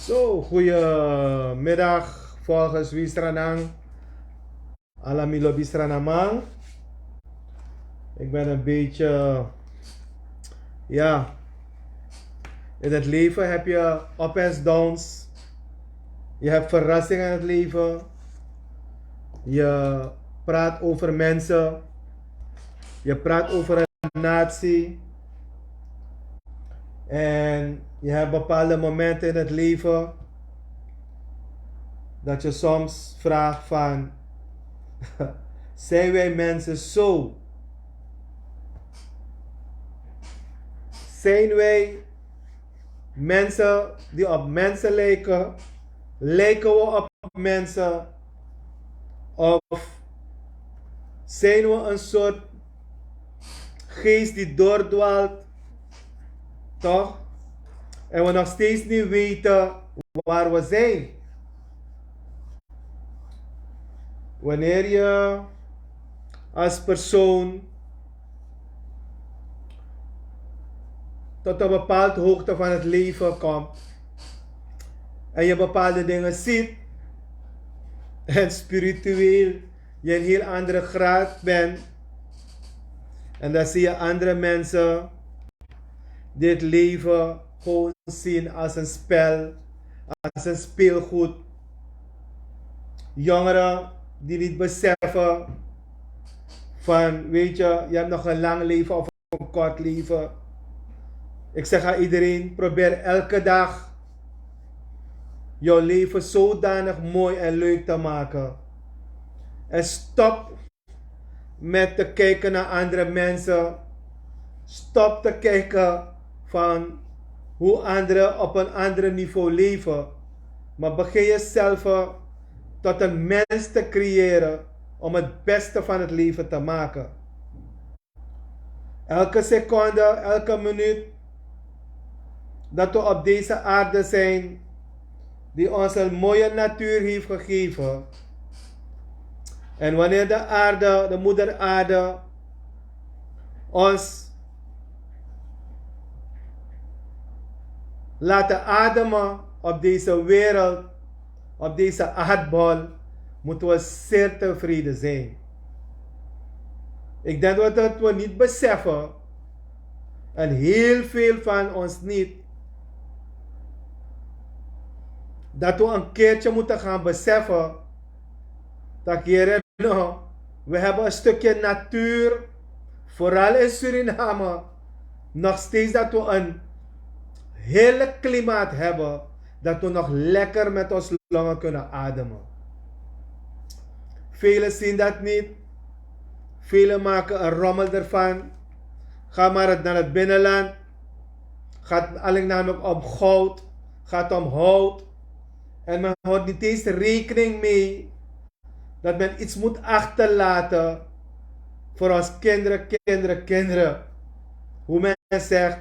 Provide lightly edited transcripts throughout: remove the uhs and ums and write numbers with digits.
Zo, goedemiddag volgens wie Sranan. Alamilo Bistranamang. Ik ben een beetje, ja, in het leven heb je up en downs. Je hebt verrassingen in het leven. Je praat over mensen. Je praat over een natie. En je hebt bepaalde momenten in het leven dat je soms vraagt van, zijn wij mensen zo? Zijn wij mensen die op mensen lijken? Lijken we op mensen? Of zijn we een soort geest die doordwaalt? Toch? En we nog steeds niet weten waar we zijn. Wanneer je als persoon tot een bepaalde hoogte van het leven komt en je bepaalde dingen ziet en spiritueel je een heel andere graad bent en dan zie je andere mensen dit leven gewoon zien als een spel, als een speelgoed. Jongeren die niet beseffen van, weet je, je hebt nog een lang leven of een kort leven. Ik zeg aan iedereen, probeer elke dag jouw leven zodanig mooi en leuk te maken. En stop met te kijken naar andere mensen. Stop te kijken van hoe anderen op een ander niveau leven. Maar begin jezelf tot een mens te creëren om het beste van het leven te maken. Elke seconde, elke minuut dat we op deze aarde zijn, die ons een mooie natuur heeft gegeven. En wanneer de aarde, de moeder aarde, ons laten ademen op deze wereld, op deze aardbol, moeten we zeer tevreden zijn. Ik denk dat we niet beseffen, en heel veel van ons niet, dat we een keertje moeten gaan beseffen dat hier, we hebben een stukje natuur, vooral in Suriname, nog steeds dat we een hele klimaat hebben, dat we nog lekker met ons longen kunnen ademen. Velen zien dat niet. Velen maken een rommel ervan. Ga maar naar het binnenland. Gaat alleen namelijk om goud. Gaat om hout. En men houdt niet eens rekening mee dat men iets moet achterlaten voor ons kinderen. Hoe men zegt,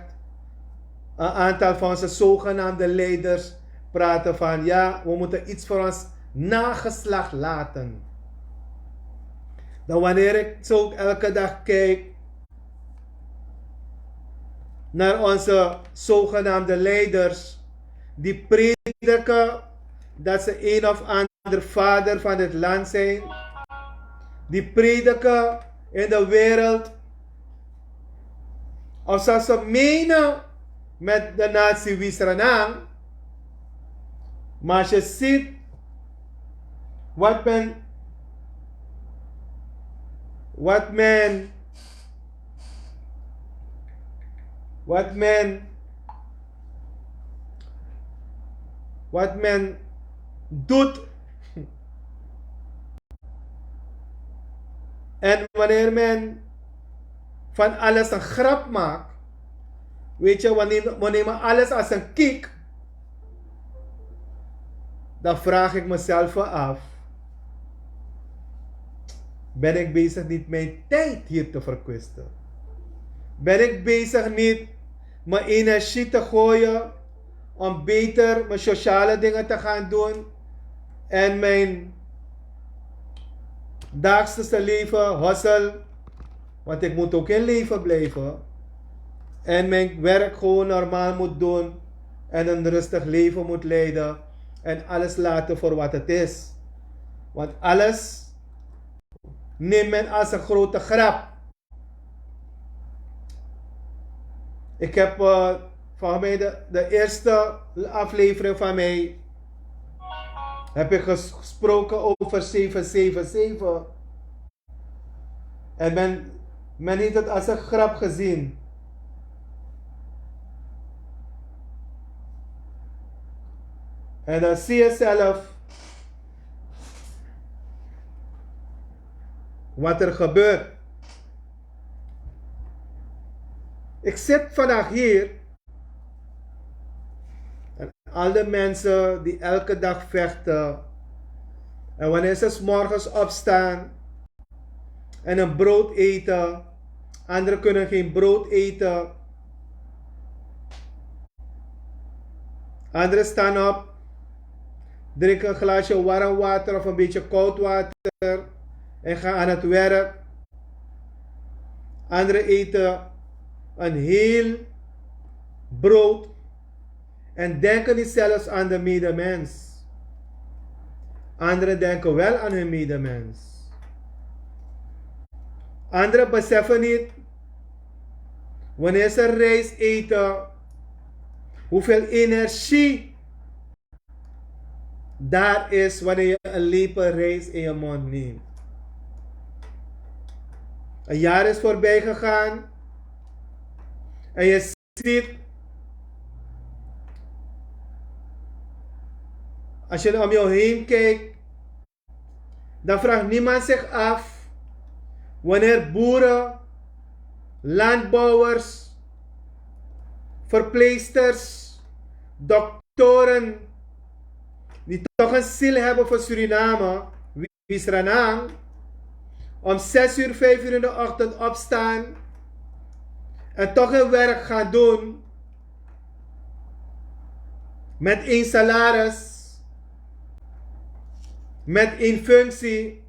een aantal van onze zogenaamde leiders praten van, ja, we moeten iets voor ons nageslacht laten. Dan wanneer ik zo elke dag kijk naar onze zogenaamde leiders, die prediken dat ze een of ander vader van het land zijn, die prediken in de wereld of ze menen met de natie Sranan, maar als je ziet wat men doet en wanneer men van alles een grap maakt, weet je, we nemen alles als een kiek, dan vraag ik mezelf af, ben ik bezig niet mijn tijd hier te verkwisten? Ben ik bezig niet mijn energie te gooien om beter mijn sociale dingen te gaan doen en mijn dagelijkse leven, hustle, want ik moet ook in leven blijven, en mijn werk gewoon normaal moet doen en een rustig leven moet leiden en alles laten voor wat het is. Want alles neemt men als een grote grap. Ik heb van mij de eerste aflevering van mij heb ik gesproken over 777. En men heeft het als een grap gezien. En dan zie je zelf wat er gebeurt. Ik zit vandaag hier en al de mensen die elke dag vechten en wanneer ze 's morgens opstaan en een brood eten, anderen kunnen geen brood eten, anderen staan op, drinken een glaasje warm water of een beetje koud water en gaan aan het werk. Anderen eten een heel brood en denken niet zelfs aan de medemens. Anderen denken wel aan hun medemens. Anderen beseffen niet, wanneer ze rijst eten, hoeveel energie daar is wanneer je een lepel rijst in je mond neemt. Een jaar is voorbij gegaan en je ziet, als je om je heen kijkt, dan vraagt niemand zich af wanneer boeren, landbouwers, verpleegsters, doktoren, die toch een ziel hebben voor Suriname, wie Sranan, om 6 uur, 5 uur in de ochtend opstaan en toch hun werk gaan doen met één salaris, met één functie,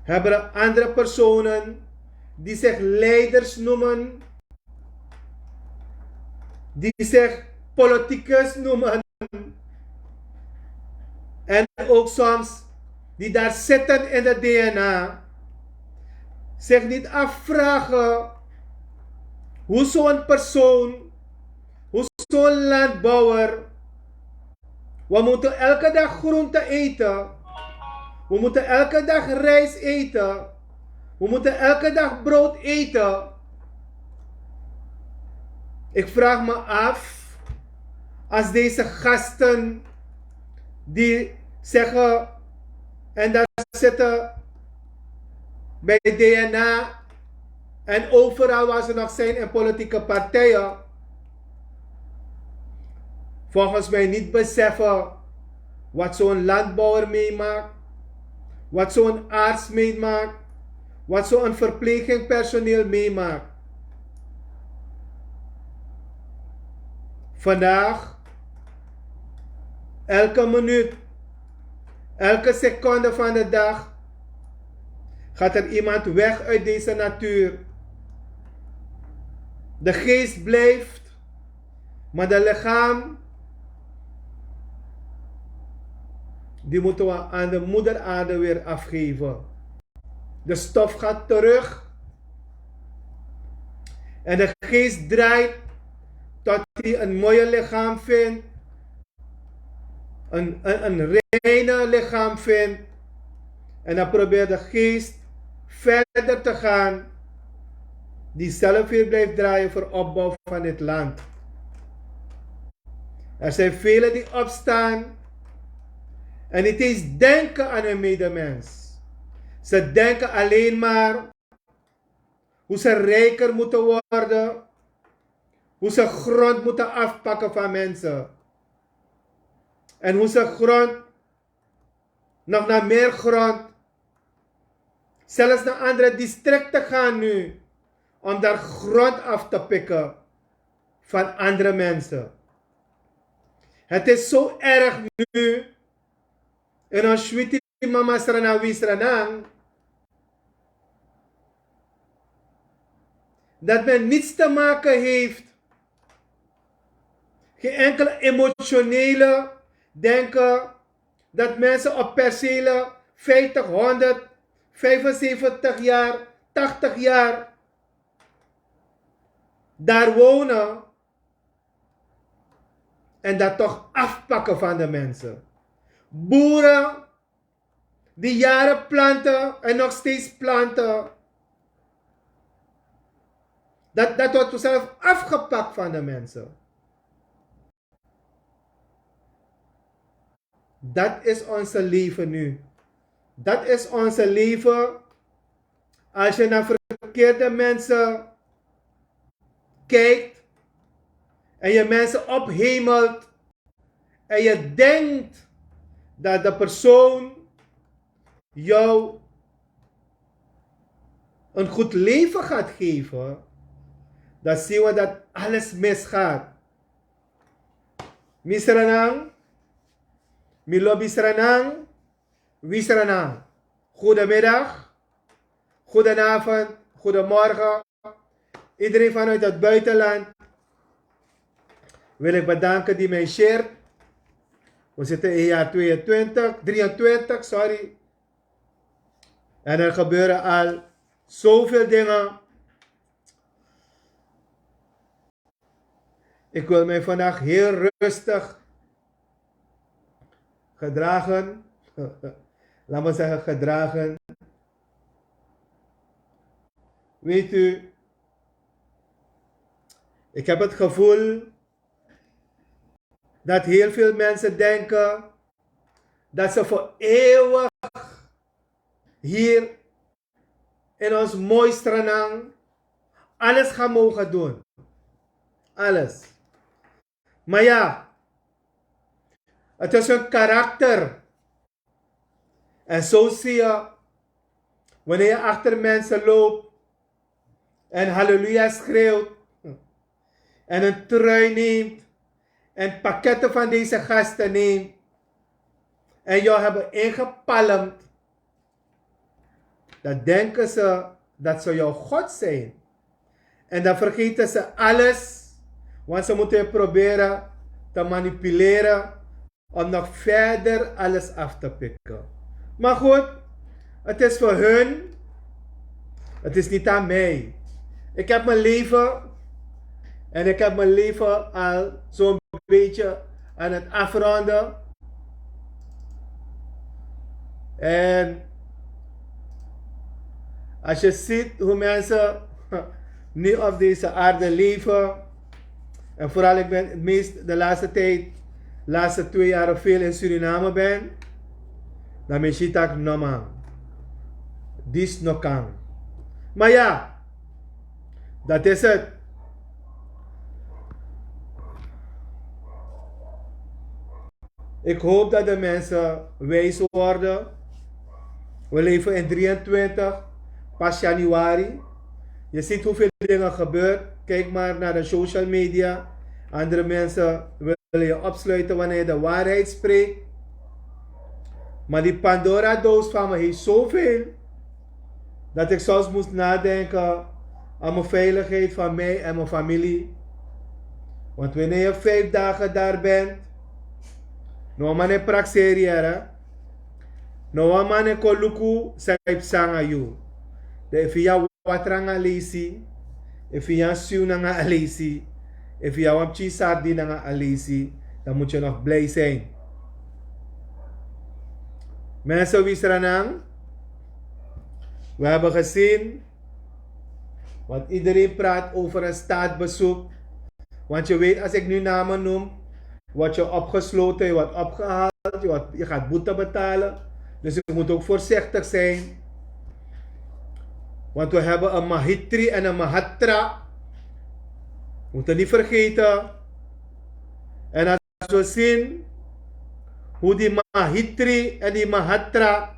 hebben er andere personen die zich leiders noemen, die zich politicus noemen en ook soms die daar zitten in de DNA, zich niet afvragen hoe zo'n persoon, hoe zo'n landbouwer, we moeten elke dag groente eten, we moeten elke dag rijst eten, we moeten elke dag brood eten. Ik vraag me af, als deze gasten die zeggen, en daar zitten bij DNA en overal waar ze nog zijn in politieke partijen, volgens mij niet beseffen wat zo'n landbouwer meemaakt, wat zo'n arts meemaakt, wat zo'n verpleegingpersoneel meemaakt. Vandaag, elke minuut, elke seconde van de dag, gaat er iemand weg uit deze natuur. De geest blijft, maar de lichaam, die moeten we aan de moeder aarde weer afgeven. De stof gaat terug en de geest draait tot hij een mooie lichaam vindt, een reine lichaam vindt, en dan probeert de geest verder te gaan, die zelf weer blijft draaien voor opbouw van dit land. Er zijn velen die opstaan en niet eens denken aan hun medemens. Ze denken alleen maar hoe ze rijker moeten worden, hoe ze grond moeten afpakken van mensen. En hoe ze grond, nog naar meer grond, zelfs naar andere districten gaan nu, om daar grond af te pikken van andere mensen. Het is zo erg nu, in ons Shwiti Mama Sranan Sranan, dat men niets te maken heeft, geen enkele emotionele denken, dat mensen op percelen 50, 100, 75 jaar, 80 jaar daar wonen en dat toch afpakken van de mensen. Boeren die jaren planten en nog steeds planten, dat wordt zelf afgepakt van de mensen. Dat is onze leven nu. Dat is onze leven. Als je naar verkeerde mensen kijkt en je mensen ophemelt en je denkt dat de persoon jou een goed leven gaat geven, dan zien we dat alles misgaat. Misranang, Milobi Sranan, Wisranang. Goedemiddag, goedenavond, goedemorgen. Iedereen vanuit het buitenland. wil ik bedanken die mij shared. We zitten in jaar 23, sorry. En er gebeuren al zoveel dingen. Ik wil mij vandaag heel rustig gedragen. Laat me zeggen gedragen. Weet u, ik heb het gevoel dat heel veel mensen denken dat ze voor eeuwig hier in ons mooi Sranan alles gaan mogen doen. Alles. Maar ja, het is een karakter. En zo zie je, wanneer je achter mensen loopt en halleluja schreeuwt en een trui neemt en pakketten van deze gasten neemt en jou hebben ingepalmd, dan denken ze dat ze jouw God zijn. En dan vergeten ze alles, want ze moeten je proberen te manipuleren om nog verder alles af te pikken. Maar goed, het is voor hun, het is niet aan mij. Ik heb mijn leven en ik heb mijn leven al zo'n beetje aan het afronden. En als je ziet hoe mensen nu op deze aarde leven, en vooral ik ben het meest de laatste 2 jaar veel in Suriname ben, dan ben je tak normaal. Dis no kan. Maar ja, dat is het. Ik hoop dat de mensen wijs worden. We leven in 23, pas januari. Je ziet hoeveel dingen gebeuren. Kijk maar naar de social media. Andere mensen willen je opsluiten wanneer je de waarheid spreekt. Maar die Pandora-doos van me heeft zoveel, dat ik zelfs moest nadenken aan mijn veiligheid van mij en mijn familie. Want wanneer je 5 dagen daar bent, no man e praxeriera, no man e koluku saip sanga you. De if ya watranga lesi, if ya siunanga alesi, if ya wapchi sardinanga alesi, dan moet je nog blij zijn. Mensen wie Sranan, we hebben gezien, want iedereen praat over een staatsbezoek. Want je weet, als ik nu namen noem, word je opgesloten, je wordt opgehaald, je gaat boete betalen. Dus je moet ook voorzichtig zijn. Want we hebben een Mahitri en een Mahatra. We moeten niet vergeten. En als we zien hoe die Mahitri en die Mahatra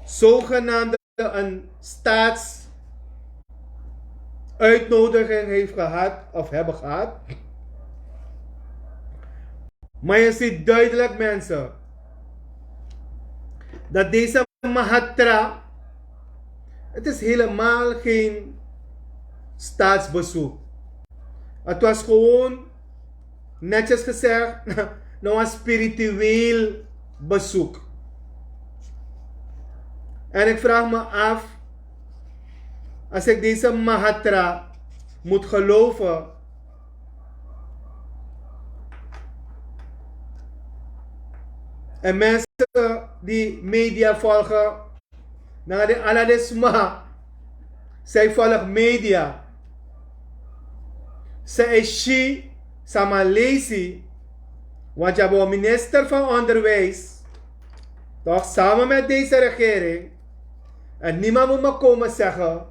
zogenaamde een staatsuitnodiging heeft gehad of hebben gehad. Maar je ziet duidelijk, mensen, dat deze Mahatra, het is helemaal geen staatsbezoek. Het was gewoon, netjes gezegd, nou een spiritueel bezoek. En ik vraag me af, als ik deze Mahatra moet geloven, en mensen die media volgen, naar de aladesma, zij volgen media. Zij is she, sama lazy, want je hebt een minister van Onderwijs, toch samen met deze regering, en niemand moet me komen zeggen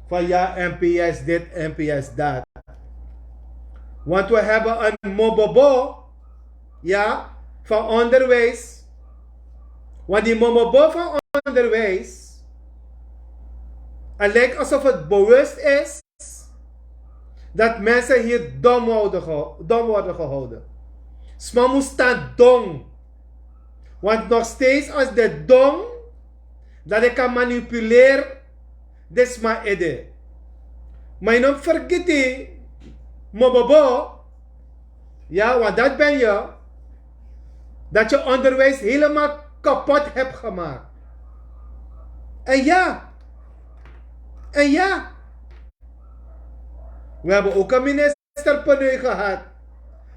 van ja, NPS dit, NPS dat. Want we hebben een mobobo, ja, van onderwijs. Want die mobobo van onderwijs, het lijkt alsof het bewust is dat mensen hier dom worden gehouden. Smamu staat dom. Want nog steeds als de dom, dat ik kan manipuleren, dit is maar ede. Maar je don't vergeet het. Mobobo. Ja, want dat ben je. Dat je onderwijs helemaal kapot hebt gemaakt. En ja. We hebben ook een minister Peneu gehad.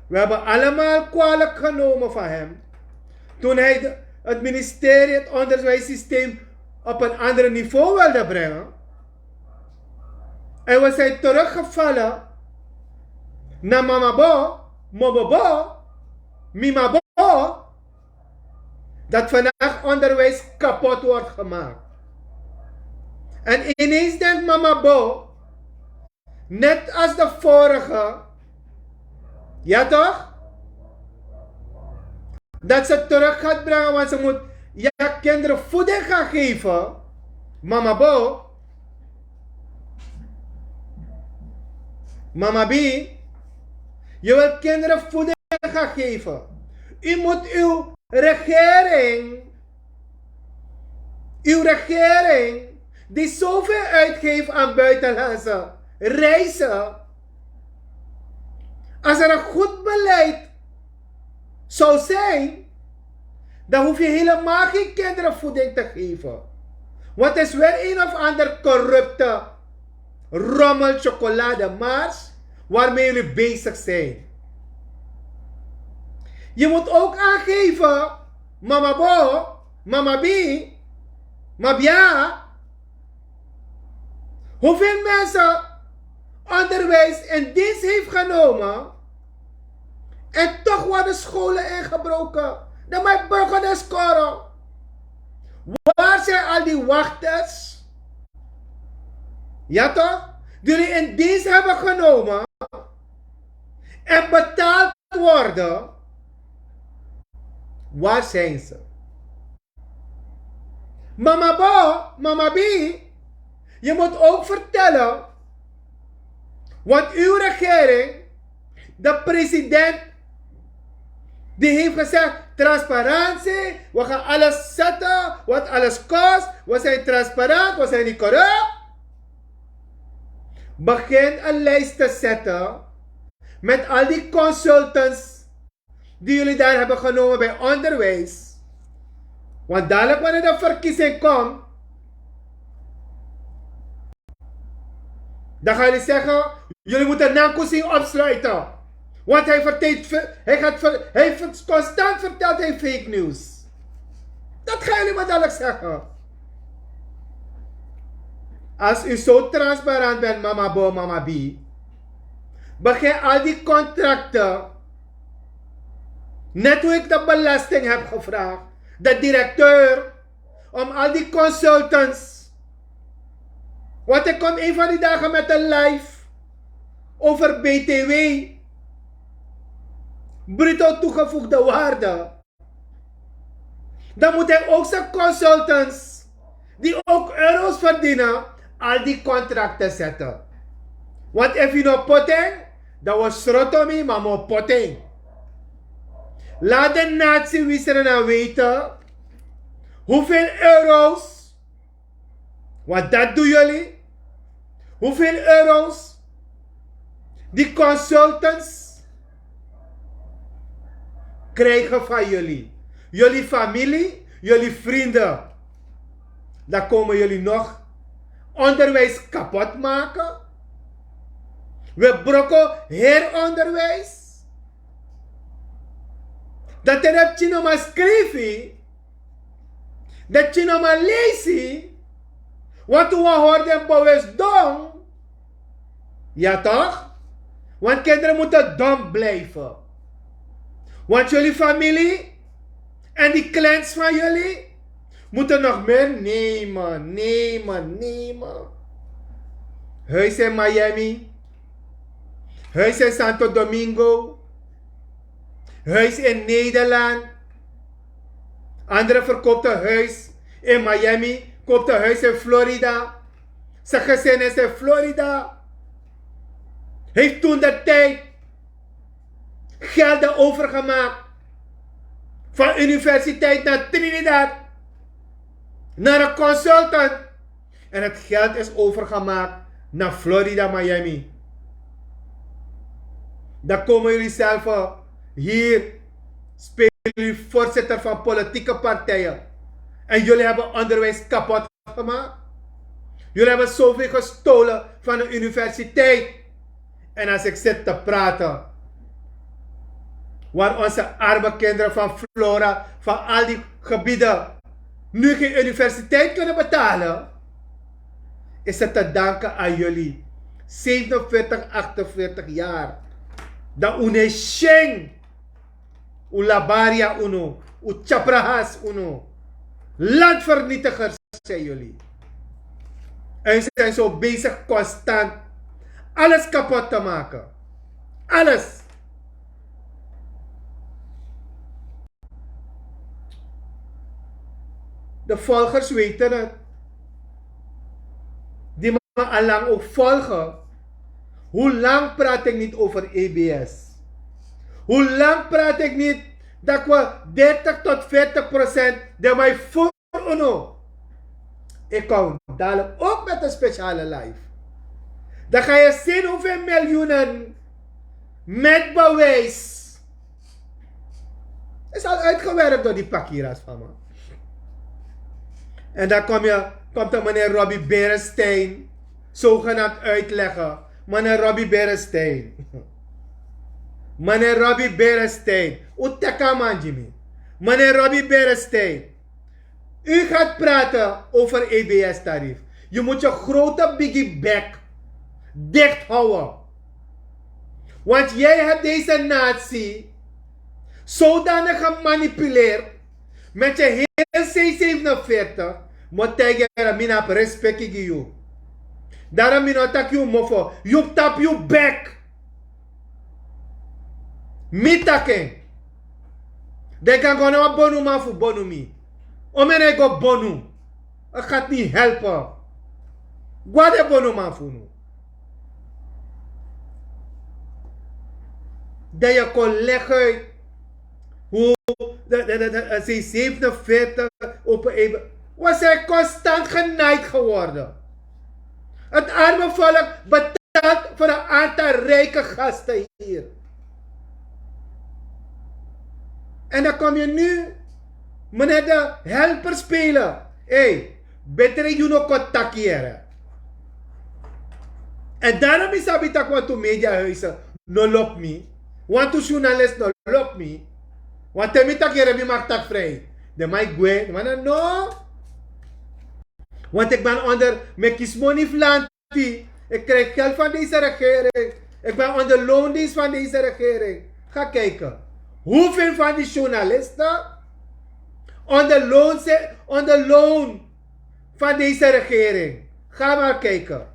We hebben allemaal kwalijk genomen van hem. Toen hij het ministerie, het onderwijssysteem op een ander niveau wilde brengen. En we zijn teruggevallen naar Mamabo, Mobobo, Mimabo. Dat vandaag onderwijs kapot wordt gemaakt. En ineens denkt Mamabo, net als de vorige, ja toch? Dat ze terug gaat brengen, want ze moet kinderen voeding gaan geven. Mamabo, Mama B, je wilt kinderen voeding gaan geven. U moet uw regering, die zoveel uitgeeft aan buitenlandse reizen, als er een goed beleid zou zijn, dan hoef je helemaal geen kinderen voeding te geven. Want het is weer een of ander corrupte rommel chocolademars waarmee jullie bezig zijn. Je moet ook aangeven, Mama Bo, Mama B, Mabia, hoeveel mensen onderwijs in dienst heeft genomen en toch worden scholen ingebroken. Dan moet je burgers scoren. Waar zijn al die wachters? Ja toch? Die jullie in dienst hebben genomen en betaald worden. Waar zijn ze? Mama Bo, Mama B, je moet ook vertellen, want uw regering, de president, die heeft gezegd, transparantie, we gaan alles zetten, wat alles kost, we zijn transparant, we zijn niet corrupt. Begin een lijst te zetten met al die consultants die jullie daar hebben genomen bij onderwijs. Want dadelijk wanneer de verkiezing komt, dan gaan jullie zeggen, jullie moeten Nankosi opsluiten. Want hij constant vertelt hij fake news. Dat gaan jullie maar dadelijk zeggen. Als u zo transparant bent, Mama Bo, Mama B, begin al die contracten, net hoe ik de belasting heb gevraagd, de directeur, om al die consultants, want ik kom een van die dagen met een live over BTW, bruto toegevoegde waarde. Dan moet hij ook zijn consultants, die ook euro's verdienen, al die contracten zetten. Want if you know potting, dat was srotomi, maar mo potting. Laat de natie Sranan weten hoeveel euro's, want dat doen jullie, hoeveel euro's die consultants krijgen van jullie. Jullie familie, jullie vrienden. Dan komen jullie nog onderwijs kapot maken. We brokken heronderwijs. Dat er heb je nog maar schrijven. Dat je nog maar lezen. Wat we hoorden bewust doen. Ja toch? Want kinderen moeten dom blijven. Want jullie familie en die clans van jullie moeten nog meer nemen. Huis in Miami. Huis in Santo Domingo. Huis in Nederland. Anderen verkoopt een huis in Miami. Koopt een huis in Florida. Zijn gezin is in Florida. Heeft toen de tijd gelden overgemaakt. Van universiteit naar Trinidad. Naar een consultant. En het geld is overgemaakt naar Florida, Miami. Dan komen jullie zelf hier, spelen jullie voorzitter van politieke partijen. En jullie hebben onderwijs kapot gemaakt. Jullie hebben zoveel gestolen van de universiteit. En als ik zit te praten, waar onze arme kinderen van Flora, van al die gebieden, nu geen universiteit kunnen betalen, is het te danken aan jullie. 47, 48 jaar. Dat une sheng. U labaria uno. U chaprahas uno. Landvernietigers zijn jullie. En ze zijn zo bezig constant alles kapot te maken. Alles. De volgers weten het. Die me allang ook volgen. Hoe lang praat ik niet over EBS? Hoe lang praat ik niet dat we 30 tot 40% de mij voor uno. Ik kom dadelijk ook met een speciale live. Dan ga je zien hoeveel miljoenen met bewijs is al uitgewerkt door die pakiras van me. En dan komt de meneer Robbie Berestein zogenaamd uitleggen. Meneer Robbie Berestein. Meneer Robbie Berestein. Uteka man Jimmy. Meneer Robbie Berestein. U gaat praten over EBS-tarief. Je moet je grote biggie bek dicht houden. Want jij hebt deze natie zodanig gemanipuleerd met je heel C47. Moet tegen mina respect je. Daarom mina tak je mofo. Je tap je bek. Mitaken. De kan gewoon een bonu man voor bonu mi. Omene go bonu. Het gaat niet helpen. Wat de bonu man voor nu? Dat je kon leggen hoe de C47 op een. Was hij constant genaaid geworden. Het arme volk betaalt voor een aantal rijke gasten hier. En dan kom je nu meneer de helper spelen. Hey, beter je nog contact hier. En daarom is het dat wat de mediahuizen no lop me. Want de journalist no lop me. Want de middag hier heb mag tak vrij. De mij gwe, maar no. Want ik ben onder mijn kiesmoney flanti. Ik krijg geld van deze regering. Ik ben onder loondienst van deze regering. Ga kijken. Hoeveel van die journalisten onder loon van deze regering? Ga maar kijken.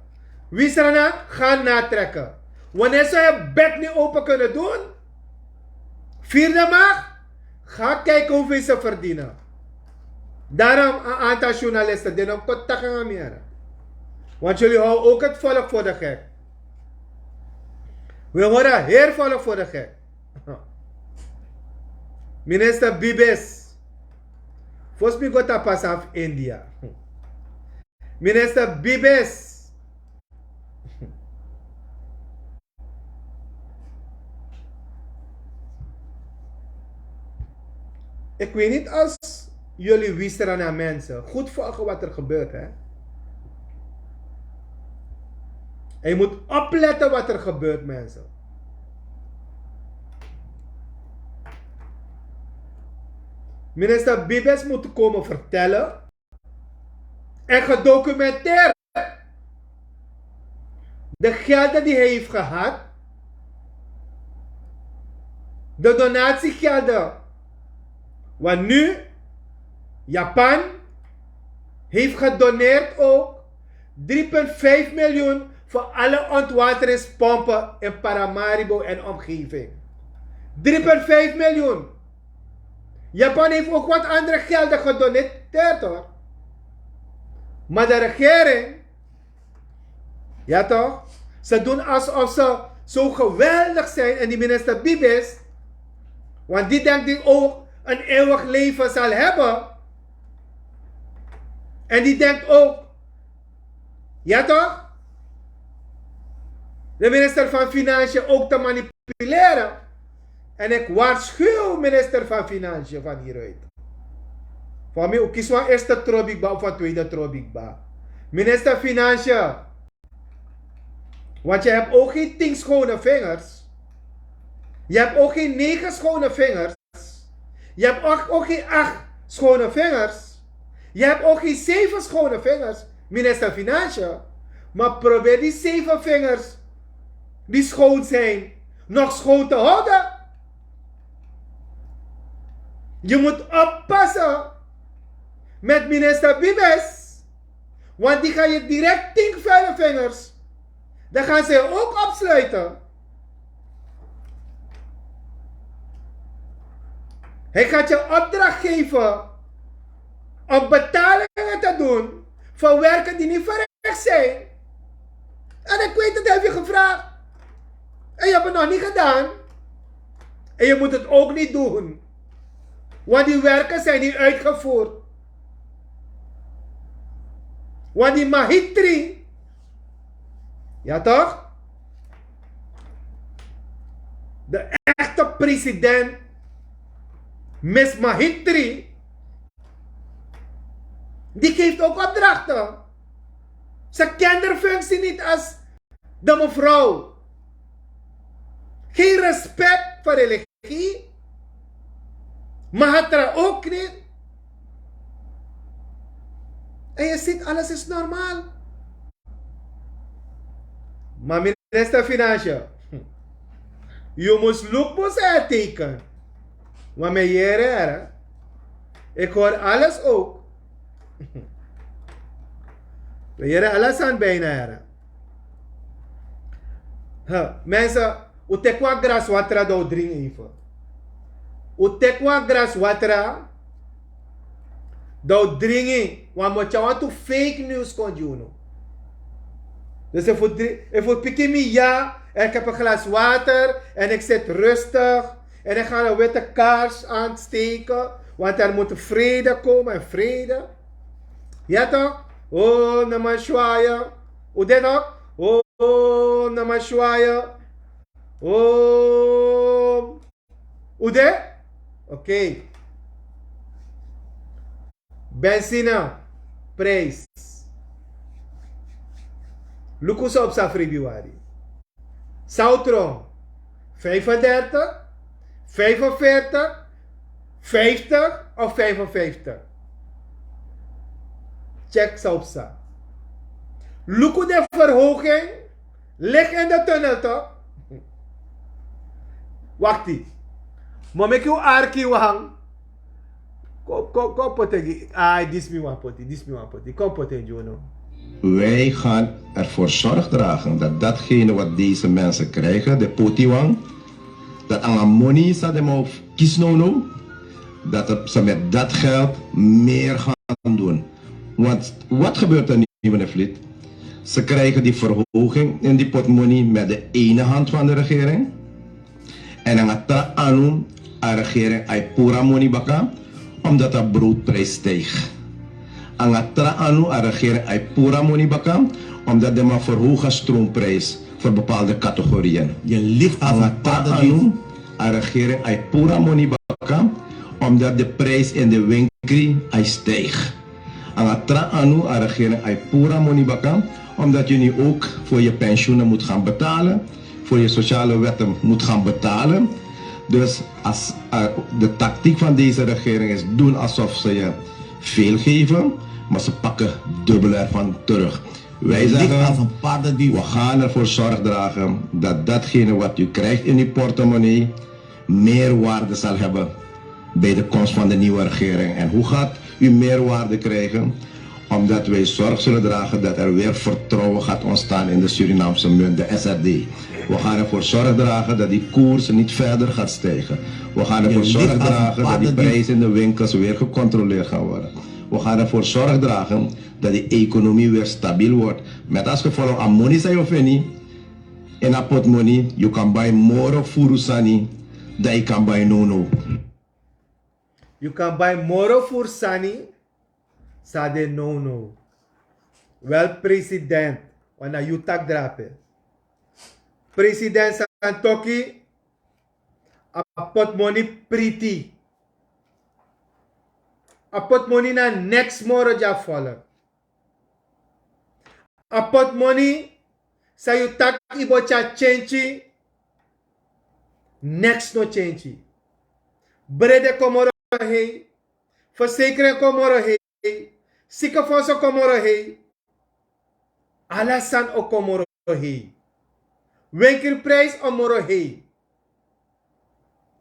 Wie Sranan? Ga natrekken. Wanneer ze je bek niet open kunnen doen, vierde maag, ga kijken hoeveel ze verdienen. Daarom een aantal journalisten die nog contact gaan meer. Want jullie houden ook het volk voor de gek. We horen heel volk voor de gek. Minister Bibes. Volgens mij gaat dat pas af India. Minister Bibes. Ik weet niet als jullie wisten aan mensen. Goed volgen wat er gebeurt, hè. En je moet opletten wat er gebeurt, mensen. Minister Bibes moet komen vertellen en gedocumenteerd de gelden die hij heeft gehad, de donatiegelden, want nu Japan heeft gedoneerd ook 3,5 miljoen voor alle ontwateringspompen in Paramaribo en omgeving. 3,5 miljoen. Japan heeft ook wat andere gelden gedoneerd hoor. Maar de regering, ja toch, ze doen alsof ze zo geweldig zijn en die minister Bibes, want die denkt die ook een eeuwig leven zal hebben. En die denkt ook, ja toch, de minister van Financiën ook te manipuleren. En ik waarschuw minister van Financiën van hieruit. Voor mij ook kies van eerste trobikba of van tweede trobikba. Minister van Financiën. Want je hebt ook geen 10 schone vingers. Je hebt ook geen 9 schone vingers. Je hebt ook geen 8 schone vingers. Je hebt ook geen 7 schone vingers. Minister van Financiën. Maar probeer die 7 vingers die schoon zijn nog schoon te houden. Je moet oppassen met minister Bibes. Want die gaan je direct 10 vuile vingers. Dan gaan ze je ook opsluiten. Hij gaat je opdracht geven om betalingen te doen voor werken die niet verricht zijn. En ik weet het, heb je gevraagd. En je hebt het nog niet gedaan. En je moet het ook niet doen. Want die werken zijn niet uitgevoerd. Want die Mahitri, ja toch? De echte president, Miss Mahitri, die geeft ook opdrachten. Ze kent haar functie niet als de mevrouw. Geen respect voor religie. Mahatra ook niet. En je ziet, alles is normaal. Maar minister van Financiën, je moet lopen teken. Want met jaren, ik hoor alles ook. We jaren alles aan bijna. Mensen, u tekwa gras watra do drink even. U tekwa gras watra do drinking. Want moet je want to fake news kon doen. Dus ik pikken me ja, en ik heb een glas water en ik zit rustig en ik ga een witte kaars aansteken, want er moet vrede komen en vrede. Ja toch? Oh, namashwaya. Hoe dit ook? Oh, namashwaya. Oh. Hoe dit? Oké. Benzine. Prijs. Lukus op sa Februari. Sautron. 35. 45. 50 of 55. Check Saupsa. Luku de verhoging. Lig in de tunnel toch? Wacht die. Maar met jou arki wang. Kom potegi. Ah, dis mi wan poti. Kom potegi Jono. Wij gaan ervoor zorg dragen dat datgene wat deze mensen krijgen, de potiwang, dat aan money staat hem op kisnono, dat ze met dat geld meer gaan doen. Want wat gebeurt er nu, meneer Vliet? Ze krijgen die verhoging in die potmoney met de ene hand van de regering. En dan gaat anu de regering ay pura money baka, omdat de broodprijs stijgt. En gaat anu de regering ay pura money baka, omdat de maar verhogen stroomprijs voor bepaalde categorieën. Je ligt aan een anu de regering ay pura money baka, omdat de prijs in de winkel ay stijgt. En anu de regering ay pura money baka, omdat je nu ook voor je pensioenen moet gaan betalen, voor je sociale wetten moet gaan betalen. Dus als, de tactiek van deze regering is doen alsof ze je veel geven, maar ze pakken dubbel ervan terug. Wij zeggen, we gaan ervoor zorg dragen dat datgene wat u krijgt in uw portemonnee meer waarde zal hebben bij de komst van de nieuwe regering. En hoe gaat u meer waarde krijgen? Omdat wij zorg zullen dragen dat er weer vertrouwen gaat ontstaan in de Surinaamse munt, de SRD. We gaan ervoor zorg dragen dat die koers niet verder gaat stijgen. We gaan ervoor zorg dragen dat die prijzen in de winkels weer gecontroleerd gaan worden. We gaan ervoor zorg dragen dat die economie weer stabiel wordt. Met als gevolg aan money say of any, in a pot money, you can buy more furusani than you can buy no. You can buy more for Sani. Sade no. Wel president, wanneer you tak drapen. president Santoki, a pot money pretty. A pot money na next more ja follow. A pot money sa you tak ibo cha change, next no change. Brede komoro hei, verzekering komoro hei, ziekenfonds komoro hei, alasan o komoro hei. Winkelprijs o moro hei.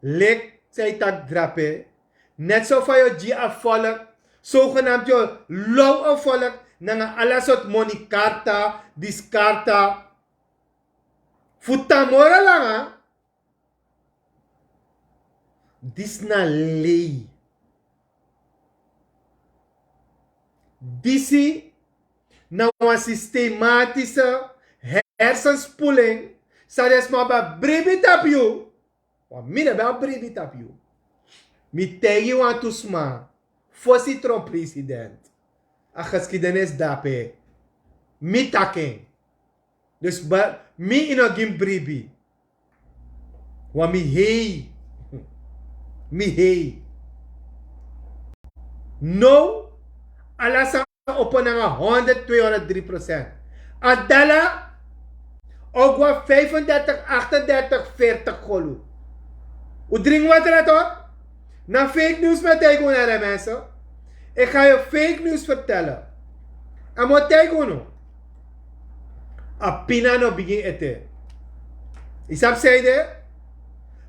Lek zij tak drape. Net zo van je G afvallen. Zogenaamd je low afvallen. Nanga alasot money karta. Diskarta. Futa mora langa. Dis na lei. Disi na een systematische hersenspoeling. Sades maar ba brevi tapio. Wa mine ba brevi tapio. Mi tegi wan tusma. Fosi tron president. A geschiedenis dape. Mi taken. Dus ba mi ino gim brevi. Wa mi hei. Mi hei. No. Alasa open 100, 203%. Adala. Ogwa 35, 38, 40 golu. U drink wat er toch? Na fake news met tegen naar de mensen. Ik ga je fake news vertellen. En wat tegen nu? A pina no begin ete. Isap zeide.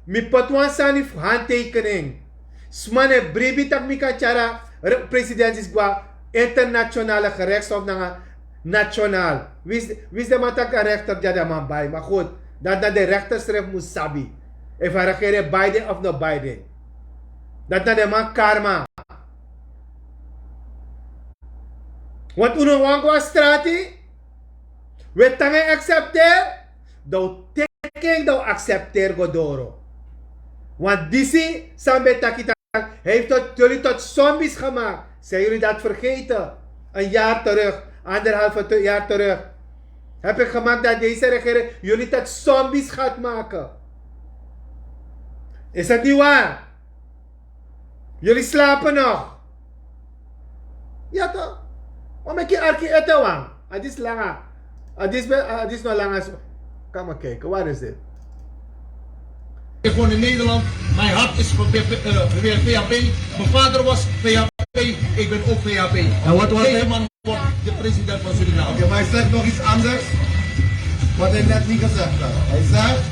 Mi patwan sani handtekening. Smane brebi tak mi kachara president is gwa internationale gerechtshof na nationaal. Wie de man tak rechter jada man bij. Maar goed, dat de rechterschrift moet sabi. If hij regeren Biden of no Biden. Dat na de man karma. Want uno wangwa strati. We tangen accepteer. Do teken do accepteer godoro. Want disi sambe takita heeft jullie tot zombies gemaakt. Zijn jullie dat vergeten? Een jaar terug. 1,5 jaar terug. Heb ik gemaakt dat deze regering jullie tot zombies gaat maken. Is dat niet waar? Jullie slapen nog. Ja toch? Om een keer arki eten wang. Het is langer. Het is nog langer. Kom maar kijken, waar is dit? Ik woon in Nederland, mijn hart is voor VHP. Mijn vader was VHP, ik ben ook VHP. En wat was Deze hij? man wordt de president van Suriname. Ja, maar hij zegt nog iets anders wat hij net niet gezegd had. Hij zegt,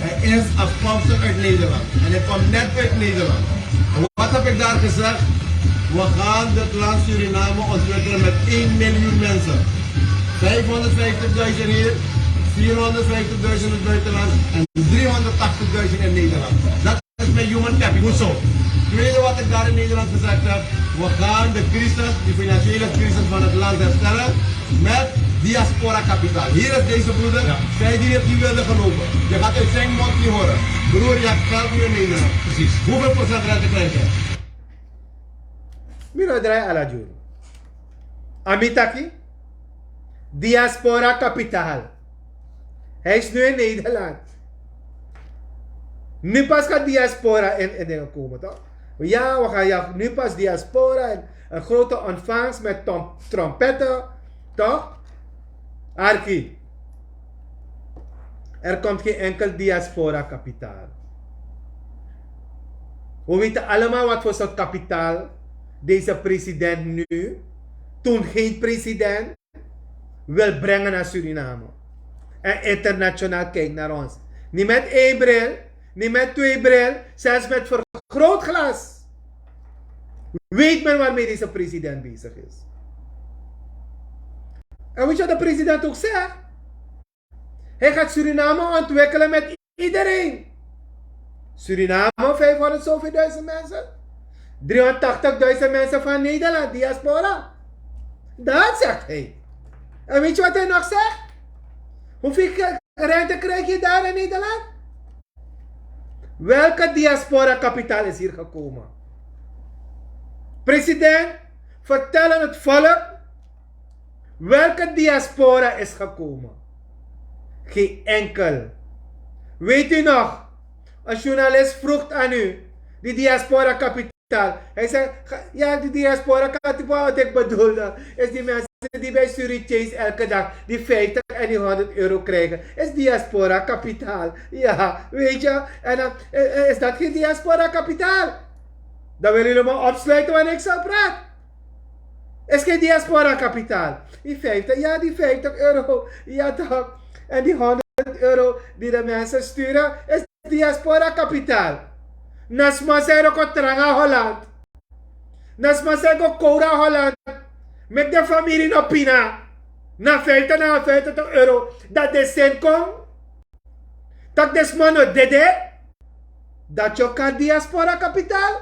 hij is afkomstig uit Nederland. En hij komt net uit Nederland. En wat heb ik daar gezegd? We gaan het land Suriname ontwikkelen met 1 miljoen mensen. 550.000 hier, 450.000 in het buitenland en 380.000 in Nederland. Dat is mijn human capital. Hoezo? Tweede wat ik daar in Nederland gezegd heb, we gaan de crisis, de financiële crisis van het land herstellen met diaspora kapitaal. Hier is deze broeder, zij die het niet wilde geloven. Je gaat uit zijn mond niet horen. Broer, je hebt geld nu in Nederland. Precies. Hoeveel procent rente krijg je? Miro draai ala juro. Amitaki. Diaspora kapitaal. Hij is nu in Nederland. Nu pas gaat diaspora in dingen komen, toch? Ja, we gaan ja, nu pas diaspora en een grote ontvangst met trompetten, toch? Arki. Er komt geen enkel diaspora kapitaal. We weten allemaal wat voor soort kapitaal deze president nu, toen geen president, wil brengen naar Suriname. En internationaal kijkt naar ons. Niet met 1 bril, niet met 2 bril, zelfs met vergrootglas. Weet men waarmee deze president bezig is. En weet je wat de president ook zegt? Hij gaat Suriname ontwikkelen met iedereen. Suriname, 500 zoveel duizend mensen. 380.000 mensen van Nederland, diaspora. Dat zegt hij. En weet je wat hij nog zegt? Hoeveel rente krijg je daar in Nederland? Welke diaspora kapitaal is hier gekomen? President, vertel aan het volk welke diaspora is gekomen. Geen enkel. Weet u nog? Een journalist vroeg aan u. Die diaspora kapitaal. Hij zei, ja, die diaspora kapitaal, wat ik bedoelde, is die mensen die bij Surrey elke dag die 50 en die 100 euro krijgen. Is diaspora kapitaal. Ja, weet je. En dan is dat geen diaspora kapitaal. Dan willen jullie me opsluiten wanneer ik zal praten. Is geen diaspora kapitaal. Die 50, ja, die 50 euro. Ja, toch. En die 100 euro die de mensen sturen, is diaspora kapitaal. Nasma zei ook Tranga Holland. Nasma zei ook Koura Holland. Met de familie no pina. Na 50 euro. Dat de cent komt. Dat de smano dede. Dat je kan diaspora kapitaal.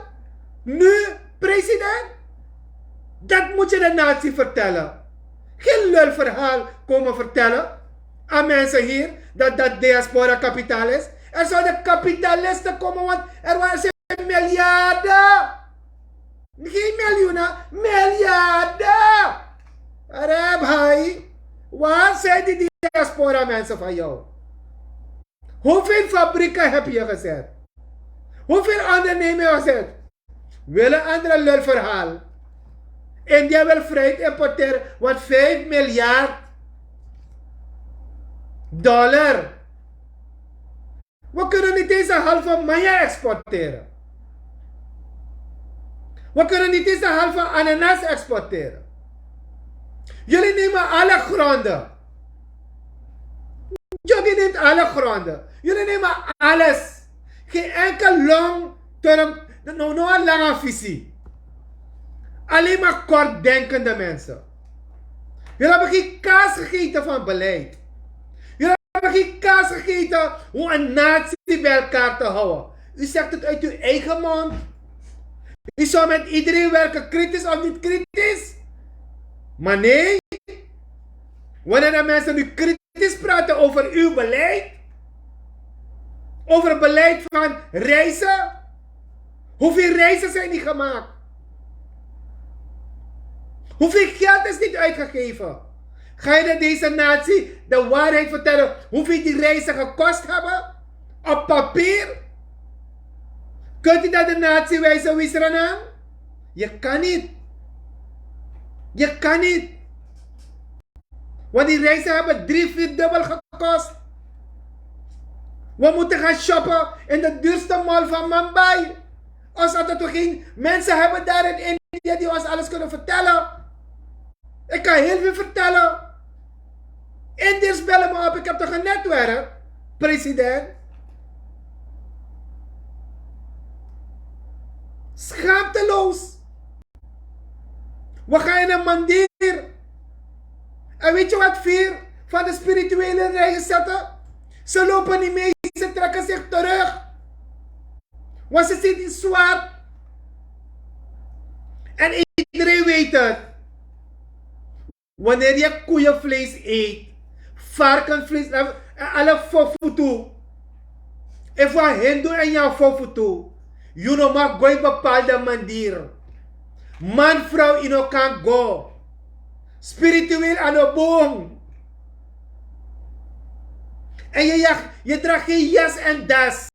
Nu, president. Dat moet je de natie vertellen. Geen lulverhaal komen vertellen aan mensen hier dat dat diaspora kapitaal is. Er zouden kapitalisten komen, want er waren miljarden. Geen miljoenen, miljarden. Arab hai. Waar zijn die diaspora mensen van jou? Hoeveel fabrieken heb je gezet? Hoeveel ondernemingen gezet? Willen andere lulverhaal. India wil fruit importeren, want 5 miljard dollar. We kunnen niet eens een halve maya exporteren. We kunnen niet eens een halve ananas exporteren. Jullie nemen alle gronden. Jullie neemt alle gronden. Jullie nemen alles. Geen enkel long term, no een lange visie. Alleen maar kortdenkende mensen. Jullie hebben geen kaas gegeten van beleid. Jullie hebben geen kaas gegeten hoe een natie bij elkaar te houden. U zegt het uit uw eigen mond. U zou met iedereen werken, kritisch of niet kritisch. Maar nee. Wanneer de mensen nu kritisch praten over uw beleid. Over het beleid van reizen. Hoeveel reizen zijn die gemaakt? Hoeveel geld is niet uitgegeven? Ga je deze natie de waarheid vertellen hoeveel die reizen gekost hebben? Op papier? Kunt u dat de natie wijzen, Sranan? Je kan niet. Je kan niet. Want die reizen hebben 3-4 dubbel gekost. We moeten gaan shoppen in de duurste mall van Mumbai. Omdat we geen mensen hebben daar in India die ons alles kunnen vertellen. Ik kan heel veel vertellen. Indiërs bellen me op. Ik heb toch een netwerk, president. Schaamteloos. We gaan in een mandir. En weet je wat vier van de spirituele rijen zetten? Ze lopen niet mee. Ze trekken zich terug. Want ze zitten zwaar. En iedereen weet het. Wanneer je koeienvlees eet, varkenvlees, alle fofutu. En voor Hindu en jouw fofutu, je no mag go in bepaalde manier. Man, vrouw, je no kan go. Spiritueel aan de boom. En je draagt geen jas en das.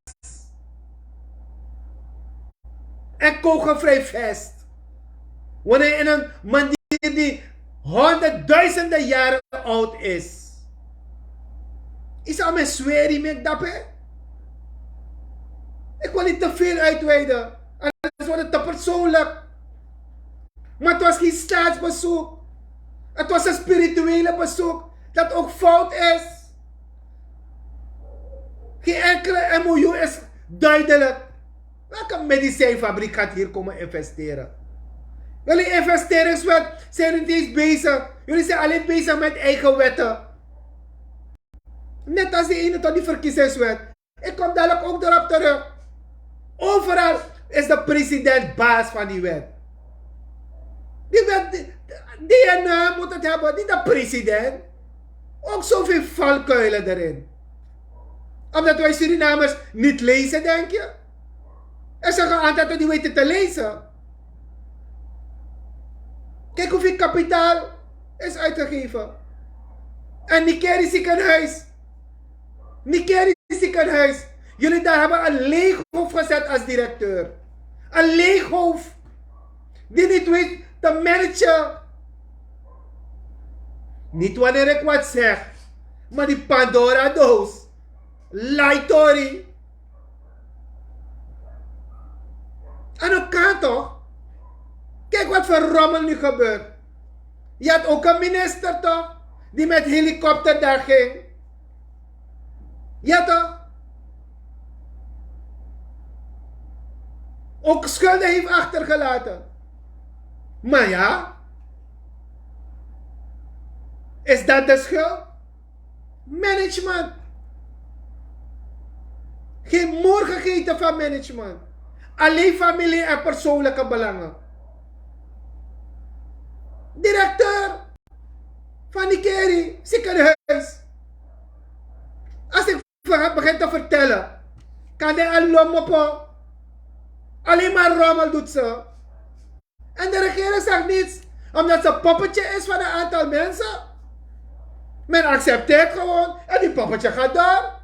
En kogelvrij vest. Wanneer in een manier die honderdduizenden jaren oud is. Is al mijn sweerie met dappen? Ik wil niet te veel uitweiden. Anders wordt het te persoonlijk. Maar het was geen staatsbezoek. Het was een spirituele bezoek. Dat ook fout is. Geen enkele MOU is duidelijk. Welke medicijnfabriek gaat hier komen investeren? Jullie investeringswet zijn niet eens bezig. Jullie zijn alleen bezig met eigen wetten. Net als die ene tot die verkiezingswet. Ik kom dadelijk ook erop terug. Overal is de president baas van die wet. Die wet, DNA moet het hebben, niet de president. Ook zoveel valkuilen erin. Omdat wij Surinamers niet lezen, denk je? Er zijn altijd dat die weten te lezen. Kijk hoeveel kapitaal is uitgegeven. En Nikeri ziekenhuis. Nikeri ziekenhuis. Jullie daar hebben een leeghoofd gezet als directeur. Een leeghoofd. Die niet weet te managen. Niet wanneer ik wat zeg. Maar die Pandora doos. Laitori. Aan de kant toch? Kijk wat voor rommel nu gebeurt. Je had ook een minister toch? Die met helikopter daar ging. Ja toch? Ook schulden heeft achtergelaten. Maar ja. Is dat de schuld? Management. Geen moer gegeten van management. Alleen familie en persoonlijke belangen. Directeur van Nikeri ziekenhuis. Als ik begin te vertellen, kan hij al lomopo. Alleen maar rommel doet ze. En de regering zegt niets, omdat ze een poppetje is van een aantal mensen. Men accepteert gewoon en die poppetje gaat door.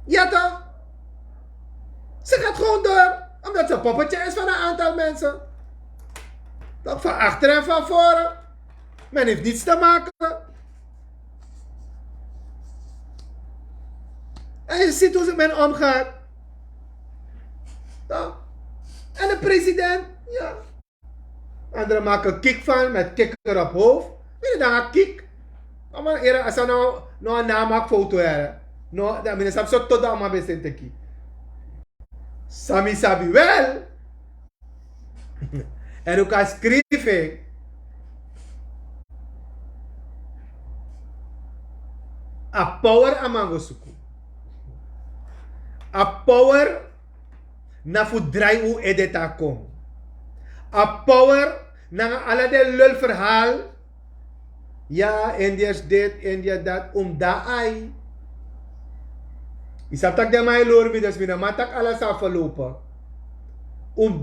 Ja toch? Ze gaat gewoon door, omdat ze een poppetje is van een aantal mensen. Toch van achter en van voren. Men heeft niets te maken. En je ziet hoe men omgaat. Toch? En de president, ja. Anderen maken kick van met kikker op hoofd. Weet je dan een kick? Als ze nou een namaakfoto hebben. No, dan ben je zo tot dat maar best in te kick. Sami sabi wel. En ook kan schrijven. A power amango suku. A power na fu draai u edeta kom. A power na alle de lul verhaal. Ja, India is dit, India dat, da ai. Isap tak de mij loor mi dus mina matak alles afgelopen.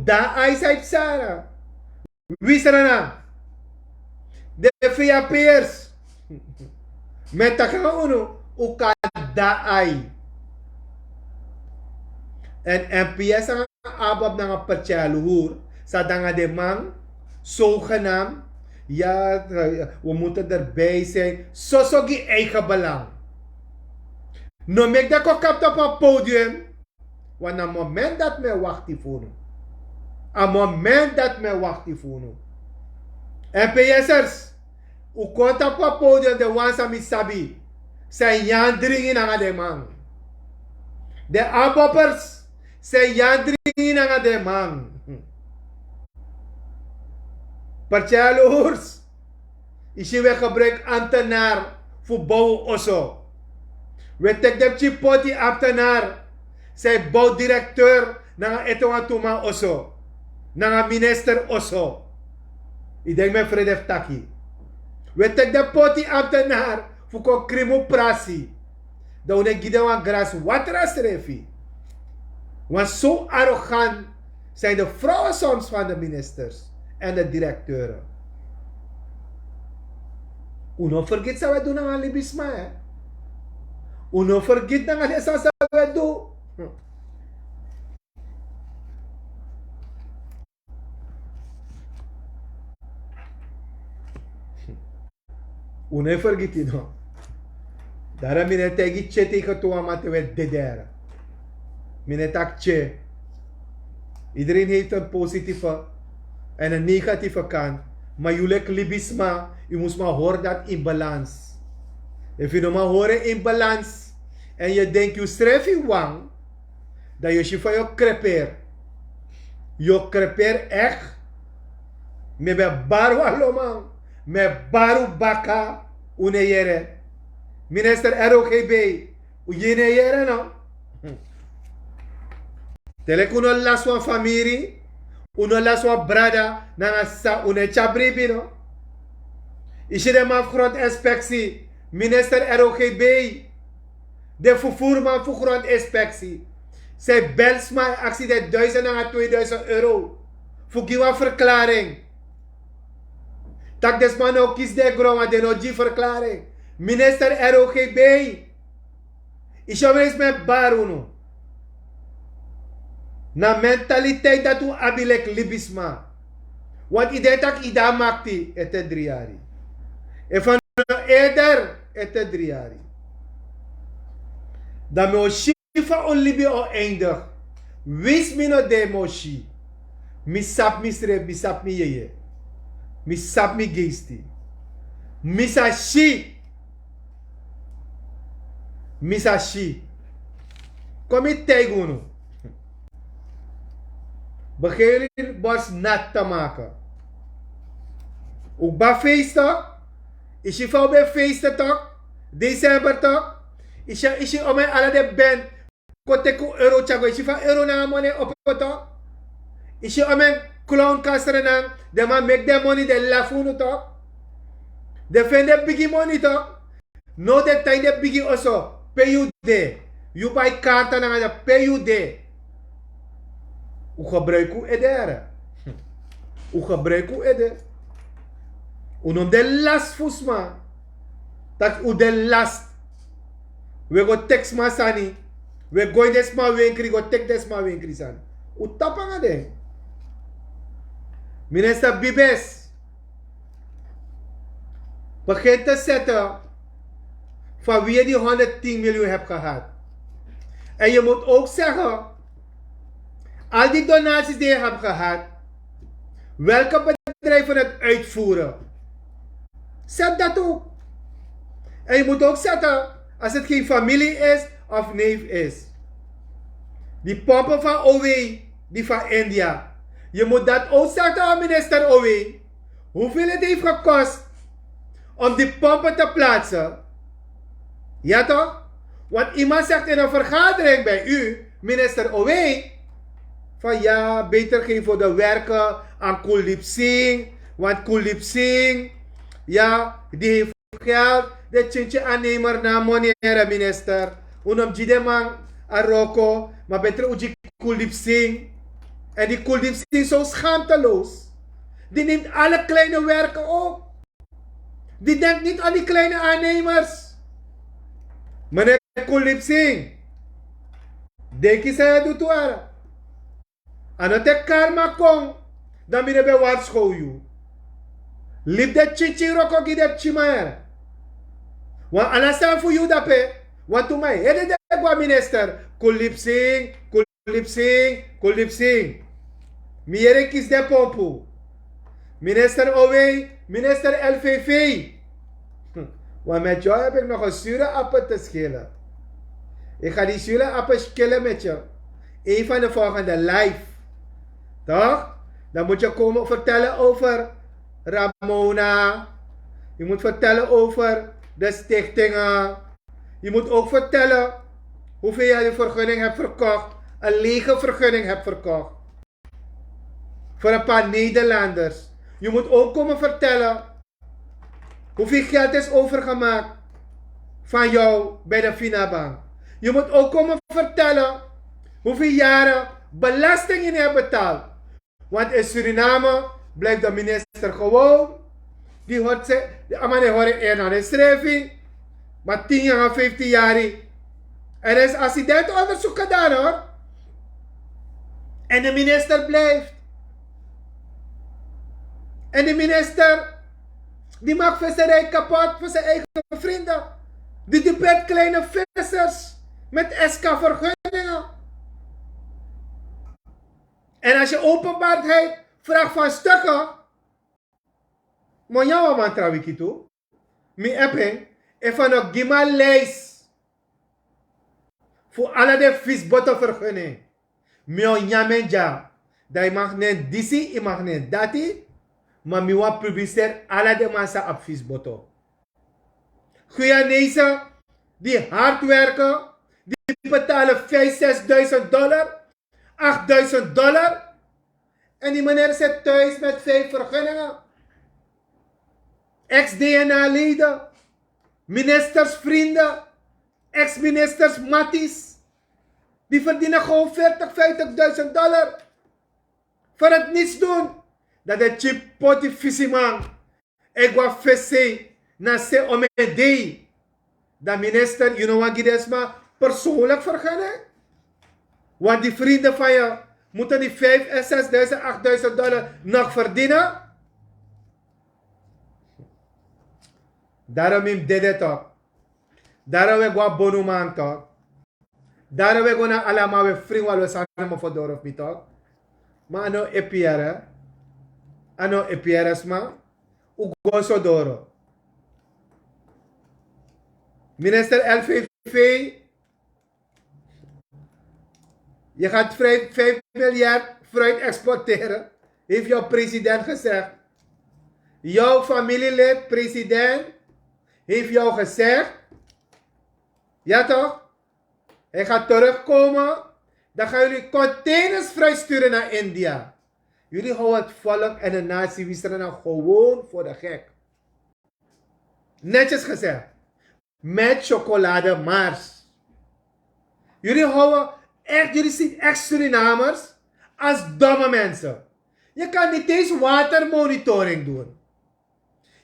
Da ai zei Sarah. Wie Sranan? De VAP'ers. Met takanga uno, ukada ai. En NPS ang abab na nga patyaluhur sa danga de man, zogenaamd, ja, we moeten erbij zijn, sosogi eigen belang. No mek dat ko kapt op een podium, want een moment dat me wacht die voor een moment dat me wacht die voor NPS'ers, u komt op een podium de wansa misabi, zijn jandringen aan de man. De aboppers, zijn jandringen aan de man. Partijloers, is je weer gebruik ambtenaar voor bouwen osso. We tek de chipoti ambtenaar, zij bouwdirecteur naar etonga tuma osso. Naar minister osso. Ik denk met Fredef Taki. We tek de poti ambtenaar voor kon krimo prasi. Dan we gieden wan gras watras refi. Want zo arrogant zijn de vrouwen soms van de ministers en de directeuren. Uno vergeet dat we doen aan libisma, hè? Uno vergeet dat we doen. Uno vergeet het nog. Daarom mine tegi che tegen toe aan te we dederen. Mine tak che. Iedereen heeft een positieve en een negatieve kant. Maar jullie libisma, je moet maar horen dat in balans. Als je nog maar horen in balans en je denkt je schrijft je wang, dat je van je crepeer. Je crepeer echt. Me be baru aloman. Me baru baka uneyere. Minister ROGB. Uneyere no. Telek uno las wan famiri. Uno las wan brada. Nanga sa une chabribi no. Ishe de man grondinspectie. Minister ROGB. De vervoerman voor grondinspectie. Zij belt mij actie de 1000 naar 2000 euro. Voor die verklaring. Tak des man ook kies de grond, de no die verklaring. Minister ROGB. Isha is met baruno. Na mentaliteit dat u abilek libisma. Want idee tak ida makti ete 3 jaar. E van eerder ete 3 jaar. Dan me o shifa o libi o eindig. Wis mi no de moshi. Mi sap mi srep, mi sap mi yeye. Mi sap mi geisti. Mi sa shi. Mi sa shi. Kom ik tegen begin jullie bos nat te maken. Ook bij feesten. Is je voor bij feesten toch? December toch? Is je om mij alle de band. Kote ku euro chago. Is je van euro na money op toch? Is je om mij clown kaster na. De man make the money de lafoon toch? De vind de biggie money toch? No de time de biggie also. Pay you day. You buy kaarten na de pay you day. U gebruik u edere. U gebruik u edere. U noem de last fusma. Dat u de last. We go text ma sani. We go des ma winkri. Go tek des ma winkri san. U tapanga de. Minister Bibes. Begin te zetten. Van wie je die 110 miljoen hebt gehad. En je moet ook zeggen. Al die donaties die je hebt gehad, welke bedrijven het uitvoeren? Zet dat ook. En je moet ook zetten, als het geen familie is of neef is. Die pompen van OW, die van India. Je moet dat ook zetten aan minister OW. Hoeveel het heeft gekost om die pompen te plaatsen? Ja toch? Want iemand zegt in een vergadering bij u, minister OW, van ja, beter geen voor de werken aan Kuldeep Singh. Want Kuldeep Singh, ja, die heeft geld. De tjintje aannemer na monetaire minister. Unom jide man aan Roko. Maar beter uji Kuldeep Singh. En die Kuldeep Singh is zo schaamteloos. Die neemt alle kleine werken op. Die denkt niet aan die kleine aannemers. Meneer Kuldeep Singh. Denk je zij doet waar? En dat de karma komt, dan moet je bij waarschuwen. Liep de chichi roko ki de chimaer. Want anders dan voor jou dat pe. Want to mij, het is de gwa minister. Kuldeep Singh, Kuldeep Singh, Kuldeep Singh. Miere kies de pompu. Minister OW, minister LVV. Want met jou heb ik nog een zure appel te schillen. Ik ga die zure appel schillen met je. Een van de volgende live. Toch? Dan moet je komen vertellen over Ramona. Je moet vertellen over de stichtingen. Je moet ook vertellen hoeveel je de vergunning hebt verkocht. Een lege vergunning hebt verkocht. Voor een paar Nederlanders. Je moet ook komen vertellen hoeveel geld is overgemaakt van jou bij de Finabank. Je moet ook komen vertellen hoeveel jaren belasting je hebt betaald. Want in Suriname blijft de minister gewoon. Die hoort ze, de amane horen er aan de schrijving. Maar 10 jaar, 15 jaar. Er is accidentonderzoek gedaan hoor. En de minister blijft. En de minister, die maakt visserij kapot voor zijn eigen vrienden. Die dupeert kleine vissers met SK-vergunningen. En als je openbaarheid vraagt van stukken, maar jou man trouwens toe, mi epping, en van een gimal lijst voor alle de visbottenvergunning. Mi on nyamenja, dat je mag niet disi, je mag niet dati, maar mi wa publiceer alle de massa op visbotten. Guyanese die hard werken, die betalen $5.000-$6.000. $8.000. En die meneer zit thuis met 5 vergunningen. Ex-DNA-leden. Ministersvrienden. Ex-ministers matties. Die verdienen gewoon $40.000-$50.000. Voor het niets doen. Dat de chip poti visie man. Ik wa fesse na se omedei. de minister, you know wat Gidesma, persoonlijk vergunnen. Want die vrienden van je moeten die 5 en 6.000, 8.000 dollar nog verdienen. Daarom ik dit toch. Daarom ik wat bonuman toch. Daarom ik gewoon allemaal weer vrienden wat we samen voor door of niet toch. Maar ano epiere. Ano epieres ma. Ugo so doro. Minister LVV. Je gaat 5 miljard fruit exporteren. Heeft jouw president gezegd. Jouw familielid, president, heeft jou gezegd. Ja toch? Hij gaat terugkomen. Dan gaan jullie containers fruit sturen naar India. Jullie houden het volk en de natie wisselen nou gewoon voor de gek. Netjes gezegd. Met chocolade Mars. Jullie houden echt, jullie zien echt Surinamers als domme mensen. Je kan niet eens watermonitoring doen.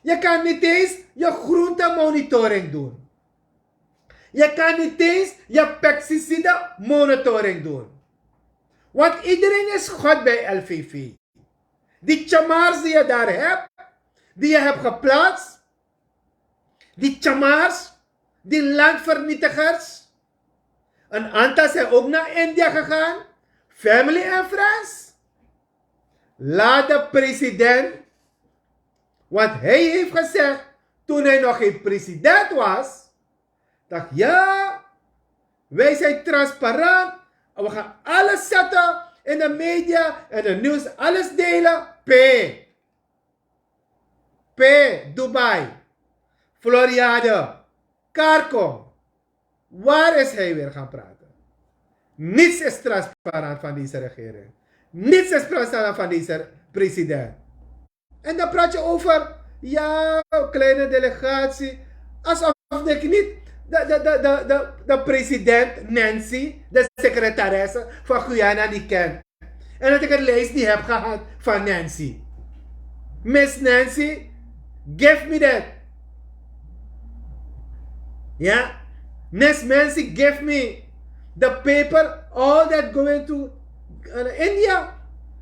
Je kan niet eens je groentemonitoring doen. Je kan niet eens je pesticide monitoring doen. Want iedereen is God bij LVV. Die chamars die je daar hebt, die je hebt geplaatst, die chamars, die landvernietigers. Een aantal zijn ook naar India gegaan. Family en friends. Laat de president, want hij heeft gezegd, toen hij nog geen president was, dat ja, wij zijn transparant. En we gaan alles zetten in de media en de nieuws, alles delen. P, Dubai, Floriade, Karkom. Waar is hij weer gaan praten? Niets is transparant van deze regering. Niets is transparant van deze president. En dan praat je over, ja, kleine delegatie. Alsof ik niet de president Nancy, de secretaresse van Guyana, die kent. En dat ik een lijst niet heb gehad van Nancy. Miss Nancy, give me that. Ja? Miss Nancy, give me the paper, all that going to India.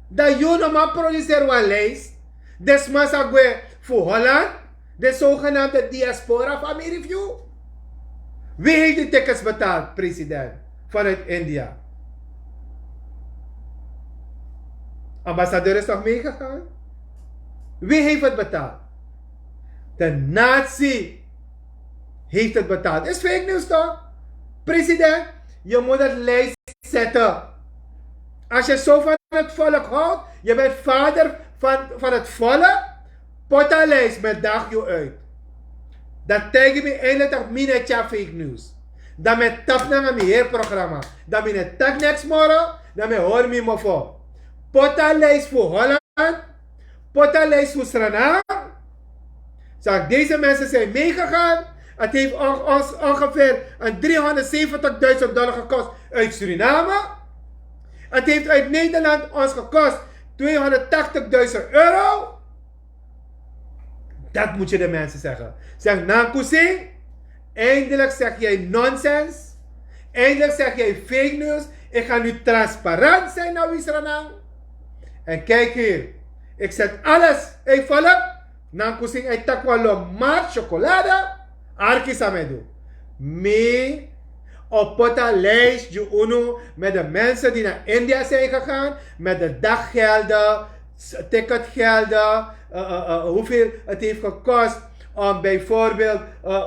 Dat je nog maar produceert wat lijst. Desmas agwe voor Holland, de zogenaamde diaspora van Review. Wie heeft die tickets betaald, president, vanuit India? Ambassadeur is toch meegegaan? Wie heeft het betaald? De nazi heeft het betaald. Is fake news toch? President, je moet het lijst zetten. Als je zo van het volk houdt, je bent vader van het volk, potta lijst met dag je uit. Dat tegen me eindelijk dat mine tja fake news. Dat met tap naar mijn heerprogramma. Dat mine tak next morgen, dat me hoor me me voor. Potta lijst voor Holland, potta lijst voor Sranan. Zeg, deze mensen zijn meegegaan. Het heeft ons ongeveer een $370.000 gekost uit Suriname. Het heeft uit Nederland ons gekost €280.000. Dat moet je de mensen zeggen. Zeg, Nankusi, eindelijk zeg jij nonsens. Eindelijk zeg jij fake news. Ik ga nu transparant zijn naar Sranan. En kijk hier. Ik zet alles. Hey volk. Nankusi, ik tak wel maar chocolade. Arkisa me doen. Me op pota lijst je uno met de mensen die naar India zijn gegaan. Met de daggelden, ticketgelden. Hoeveel het heeft gekost om bijvoorbeeld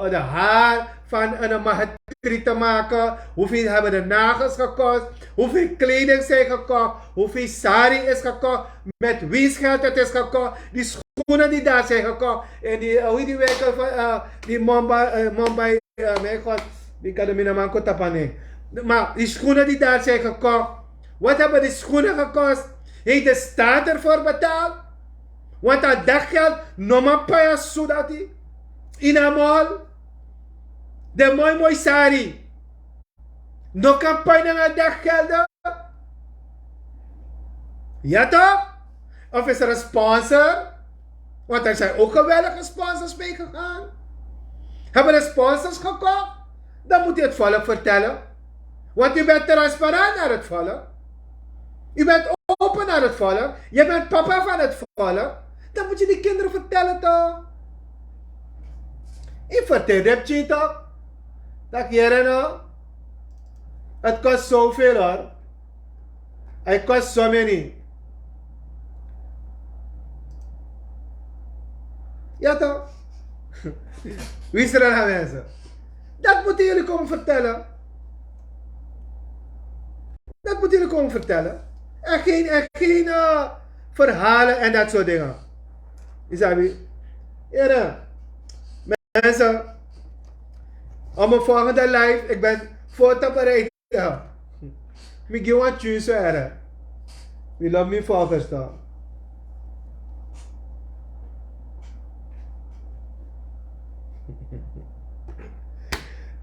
de haar van een mahatri te maken. Hoeveel hebben de nagels gekost. Hoeveel kleding zijn gekocht. Hoeveel sari is gekocht. Met wie's geld het is gekocht. Die schoenen die daar zijn gekocht. En die, hoe die winkel van die Mumbai, mijn god, die kan de minaman kotapanen. Maar die schoenen die daar zijn gekocht. Wat hebben die schoenen gekost? Heeft de staat ervoor betaald? Want dat daggeld, normaal paya sudati. In een mall. De mooi sari. No kan paya naar daggelden. Ja toch? Of is er een sponsor? Want er zijn ook geweldige sponsors meegegaan. Hebben de sponsors gekocht? dan moet je het volk vertellen. Want u bent transparant naar het volk. U bent open naar het volk. Je bent papa van het volk. Dan moet je die kinderen vertellen toch. Ik vertel repje toch. Dat hier nou. Het kost zoveel hoor. Het kost zo many. Ja toch? Wie is er aan mensen? Dat moeten jullie komen vertellen. Dat moeten jullie komen vertellen. En geen verhalen en dat soort dingen. Isabi. Ja, mensen. Op mijn volgende live, ik ben voor te bereiden. Ik ga een choose er. We love me volgers toch.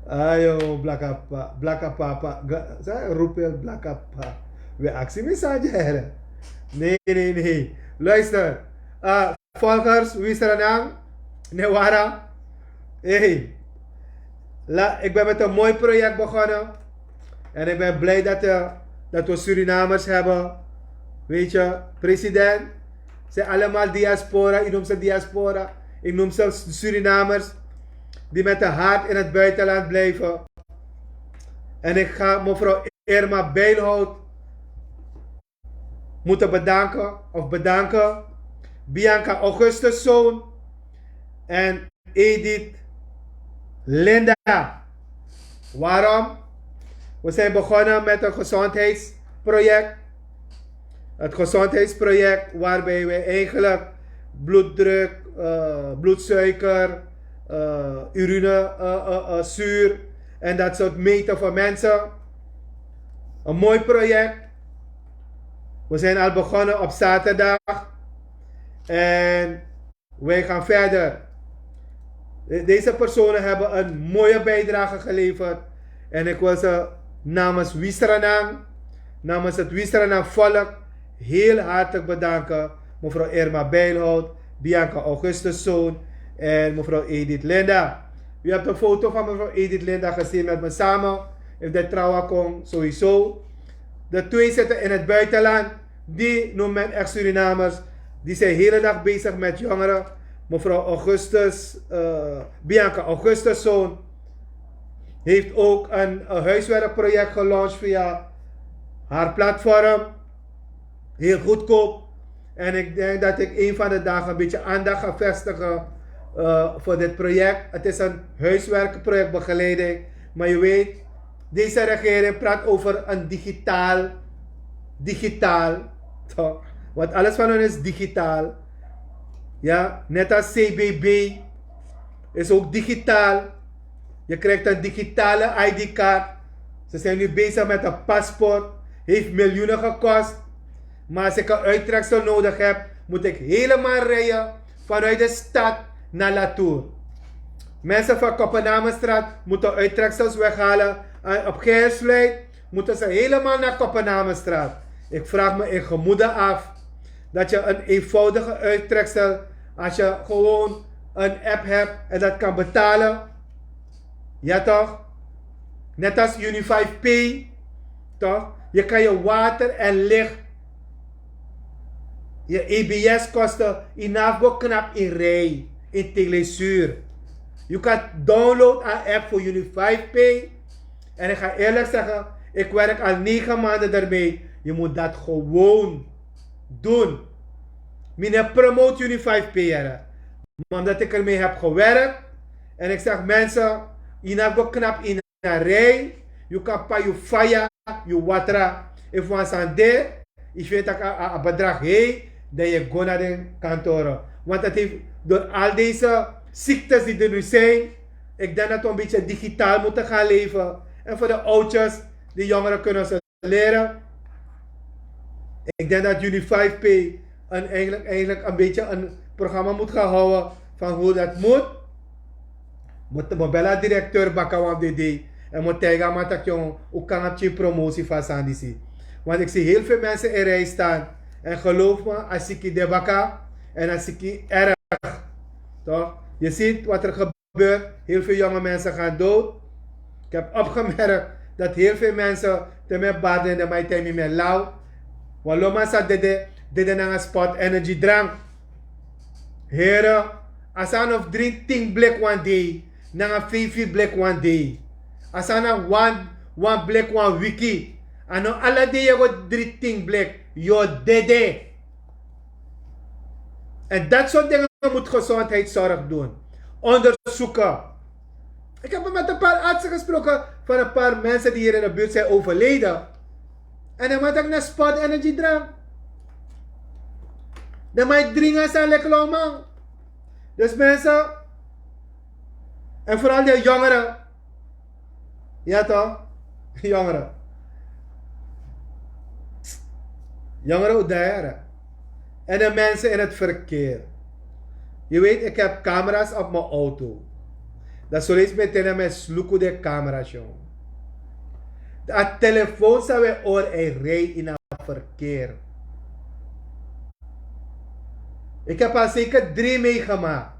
Ayo, blaka papa. Saya roepel blaka papa. We actie me saja. Nee. Luister. Volgers, wie is er aan? Newara. Hey. Ik ben met een mooi project begonnen. En ik ben blij dat we Surinamers hebben. Weet je, president. Ze zijn allemaal diaspora. Ik noem ze diaspora. Ik noem ze Surinamers. Die met de hart in het buitenland blijven. En ik ga mevrouw Irma Bijlhout moeten bedanken. Bianca Augustus zoon. En Edith Linda. Waarom? We zijn begonnen met een gezondheidsproject. Het gezondheidsproject waarbij we eigenlijk bloeddruk, bloedsuiker, urine, zuur en dat soort meten voor mensen. Een mooi project. We zijn al begonnen op zaterdag. En wij gaan verder. Deze personen hebben een mooie bijdrage geleverd. En ik wil ze namens Sranan, namens het Sranan volk, heel hartelijk bedanken. Mevrouw Irma Bijlhout, Bianca Augustus zoon en mevrouw Edith Linda. U hebt een foto van mevrouw Edith Linda gezien met me samen. If de trouwen komt, sowieso. De twee zitten in het buitenland. Die noemt men echt Surinamers. Die zijn de hele dag bezig met jongeren. Mevrouw Augustus, Bianca Augustus zoon, heeft ook een huiswerkproject gelaunched via haar platform. Heel goedkoop. En ik denk dat ik een van de dagen een beetje aandacht ga vestigen voor dit project. Het is een huiswerkprojectbegeleiding. Maar je weet, deze regering praat over een digitaal. Toch? Want alles van hen is digitaal. Ja, net als CBB is ook digitaal. Je krijgt een digitale ID-kaart. Ze zijn nu bezig met een paspoort. Heeft miljoenen gekost. Maar als ik een uittreksel nodig heb, moet ik helemaal rijden vanuit de stad naar Latour. Mensen van Koppenamenstraat moeten uittreksels weghalen. En op Geersvlei moeten ze helemaal naar Koppenamenstraat. Ik vraag me in gemoede af dat je een eenvoudige uittreksel, als je gewoon een app hebt en dat kan betalen. Ja toch? Net als Uni5P. Toch? Je kan je water en licht, je EBS-kosten in afgo knap in rij, in telesuur. Je kan download een app voor Uni5P. En ik ga eerlijk zeggen, ik werk al 9 maanden ermee. Je moet dat gewoon doen. Mine promote Uni5P. Maar omdat ik ermee heb gewerkt. En ik zeg mensen, je hebt knap in een rij. Je kan pa je fire, je water. If once aan de, ik weet dat een bedrag heeft, dan je go naar de kantoren. Want het heeft door al deze ziektes die er nu zijn, ik denk dat we een beetje digitaal moeten gaan leven. En voor de oudjes, die jongeren kunnen ze leren. Ik denk dat Uni5P eigenlijk een beetje een programma moet gaan houden van hoe dat moet. Moet de mobile directeur bakken op de day. En moet tegen maar dat je ook kan op je promotie van Sandisi. Want ik zie heel veel mensen in rij staan. En geloof me, als ik de bakken en als ik erg. Toch? Je ziet wat er gebeurt. Heel veel jonge mensen gaan dood. Ik heb opgemerkt dat heel veel mensen te mij baden en mij te mij lauw. Waloma sa dede na een spot energy drank. Heren, als aan of drink ting blik one day, na een 5 blik one day. Als aan one blik one wiki. Ano alle day je go drink ting blik, yo dede. En dat soort dingen moet gezondheidszorg doen. Onderzoeken. Ik heb met een paar artsen gesproken van een paar mensen die hier in de buurt zijn overleden. En dan moet ik naar spot energy drank. Dan moet ik drinken zijn lekker man. Dus mensen, en vooral de jongeren. Ja toch? Jongeren. Jongeren hoe daar. En de mensen in het verkeer. Je weet, ik heb camera's op mijn auto. Dat zal eens meteen met sloeken de camera's, jongen. De telefoon zou we oor en rij in het verkeer. Ik heb al zeker 3 meegemaakt.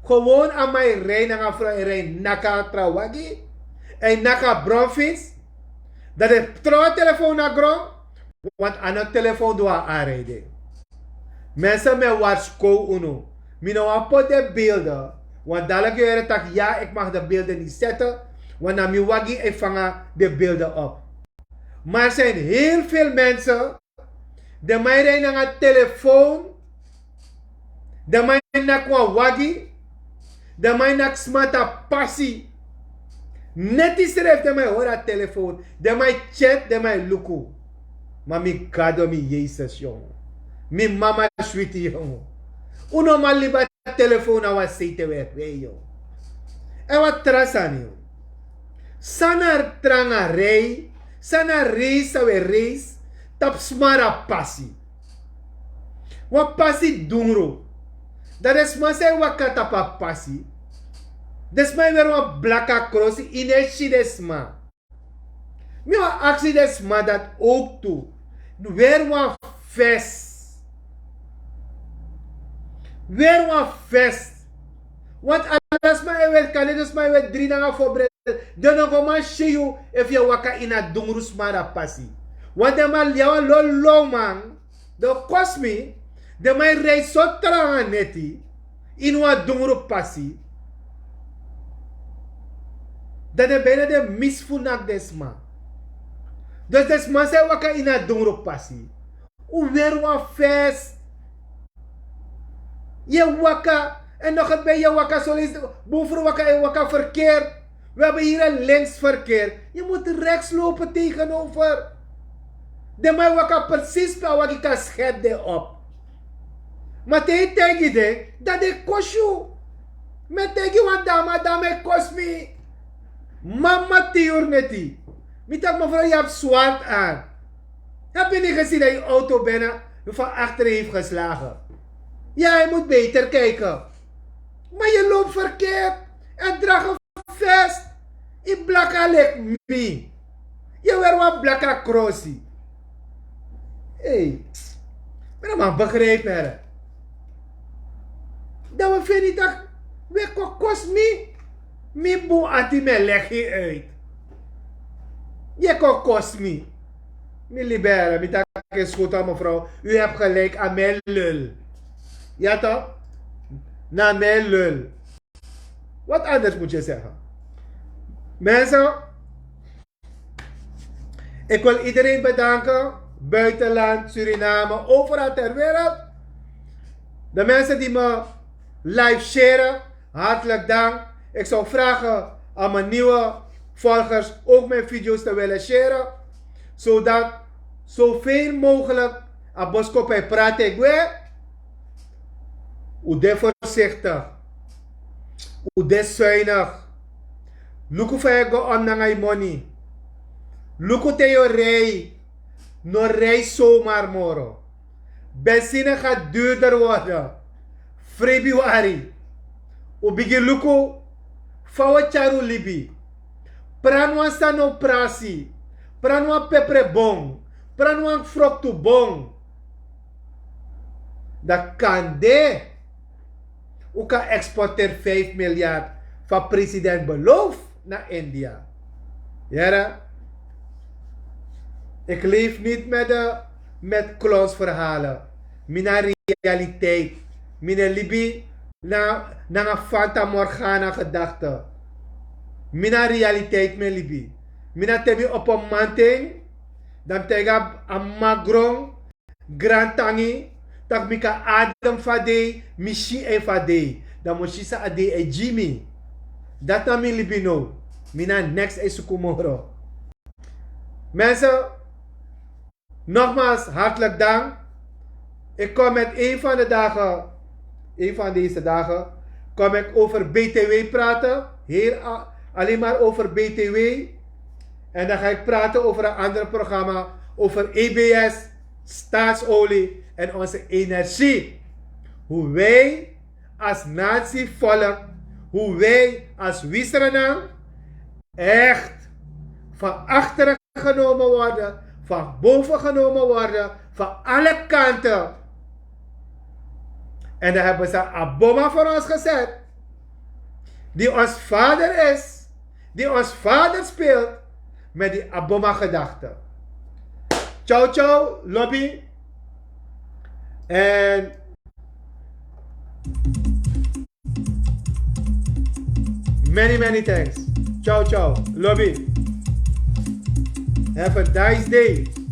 Gewoon aan mijn rij naar een vrouw en rij naka trawagi. En naka bronfiets. Dat is trouw telefoon naar grond. Want aan een telefoon doe ik aanrijden. Mensen met waarschuwen uno. Mina wapot de beelden. Want dadelijk je tak ja, ik mag de beelden niet zetten. Want dan mi wagi en vangen de beelden op. Maar er zijn heel veel mensen. Die mij rijden naar een telefoon. Die mij naar kwa wagi. Die mij naar smata passie. Net is er heeft die mij hoor aan telefoon. Die mij chat, die mij luku. Maar mi kado mi Jezus jongen. Mi mama sweetie jongen. Uno mal liba telefoon awa seite we yo. En wat trasan yo. Sanar tranga rei. Sanar reis awe reis. Tap smara passi. Wat passi dungro. Dat is maar zijn wakata pa passi. Desma weer wat blakka cross in het shidesma. Mi wa accidesma dat ook toe. Weer wat fest. Weer wat fest. Want alles maar wel kan het dus maar wel 3 dagen voorbereiden. Dan nog maar shiyu if je waka in a dungrus mara passi. Want de man jou lolo man. De kosmi. De man reis zo tranga neti. In wat dungru passi. Dat is bijna de misfunak desma. Dus desma zei waka in a dungru passi. U weer wat fest. Je waka. En nog het bij je waka zo is. Boven waka en waka verkeer. We hebben hier een linksverkeer. Je moet rechts lopen tegenover. De mij waka precies bij wat ik kan scheppen op. Maar tegen je dat ik kost je. Met tegen je wat dame kost me. Mama tiur neti. Mitak mevrouw je hebt zwart aan. Heb je niet gezien dat je auto bijna van achteren heeft geslagen? Ja, je moet beter kijken. Maar je loopt verkeerd en draagt een vest. Je blakka lek me. Je weer wat blakka crossie. Hé, maar man begrijpen hè. Dat we vinden dat we kost me. Me boe ati me leg je uit. Je kost me. Me liberen, me tak is goed aan mevrouw. U hebt gelijk aan mijn lul. Ja toch? Na mijn lul. Wat anders moet je zeggen? Mensen, ik wil iedereen bedanken. Buitenland, Suriname, overal ter wereld. De mensen die me live sharen, hartelijk dank. Ik zou vragen aan mijn nieuwe volgers ook mijn video's te willen sharen. Zodat zoveel mogelijk aan boskop praten ik weer. Ude voorzichtig. Ude zuinig. Luku fego on na money. Luku te yo rei. No rei zomaar moro. Benzine gaat duurder worden. Februari. Ubigi luku. Fawa charu libi. Pranwa sano prasi. Pranwa pepre bong. Pranwa froktu bong. Dat kan de. U kan exporteren 5 miljard van president beloof naar India. Ja, ik leef niet met clownsverhalen. Mina realiteit. Mina libi na een Fanta Morgana gedachte. Mina realiteit me libi. Mina temi op een manting. Dan tega een magrong. Grand tangi. Tak mika Adam fade. Mishi e fade. Dan moshisa ade e Jimmy. Dat na mi libi no. Mina next e sukumoro. Mensen, nogmaals hartelijk dank. Ik kom met een van deze dagen, kom ik over BTW praten. Alleen maar over BTW. En dan ga ik praten over een ander programma, over EBS, staatsolie en onze energie. Hoe wij als natievolk, hoe wij als Sranan echt van achteren genomen worden, van boven genomen worden, van alle kanten. En dan hebben ze een bomma voor ons gezet, die ons vader is, die ons vader speelt, met die aboma gedachte. Ciao, ciao, lobby. En many thanks. Ciao, ciao, lobby. Have a nice day.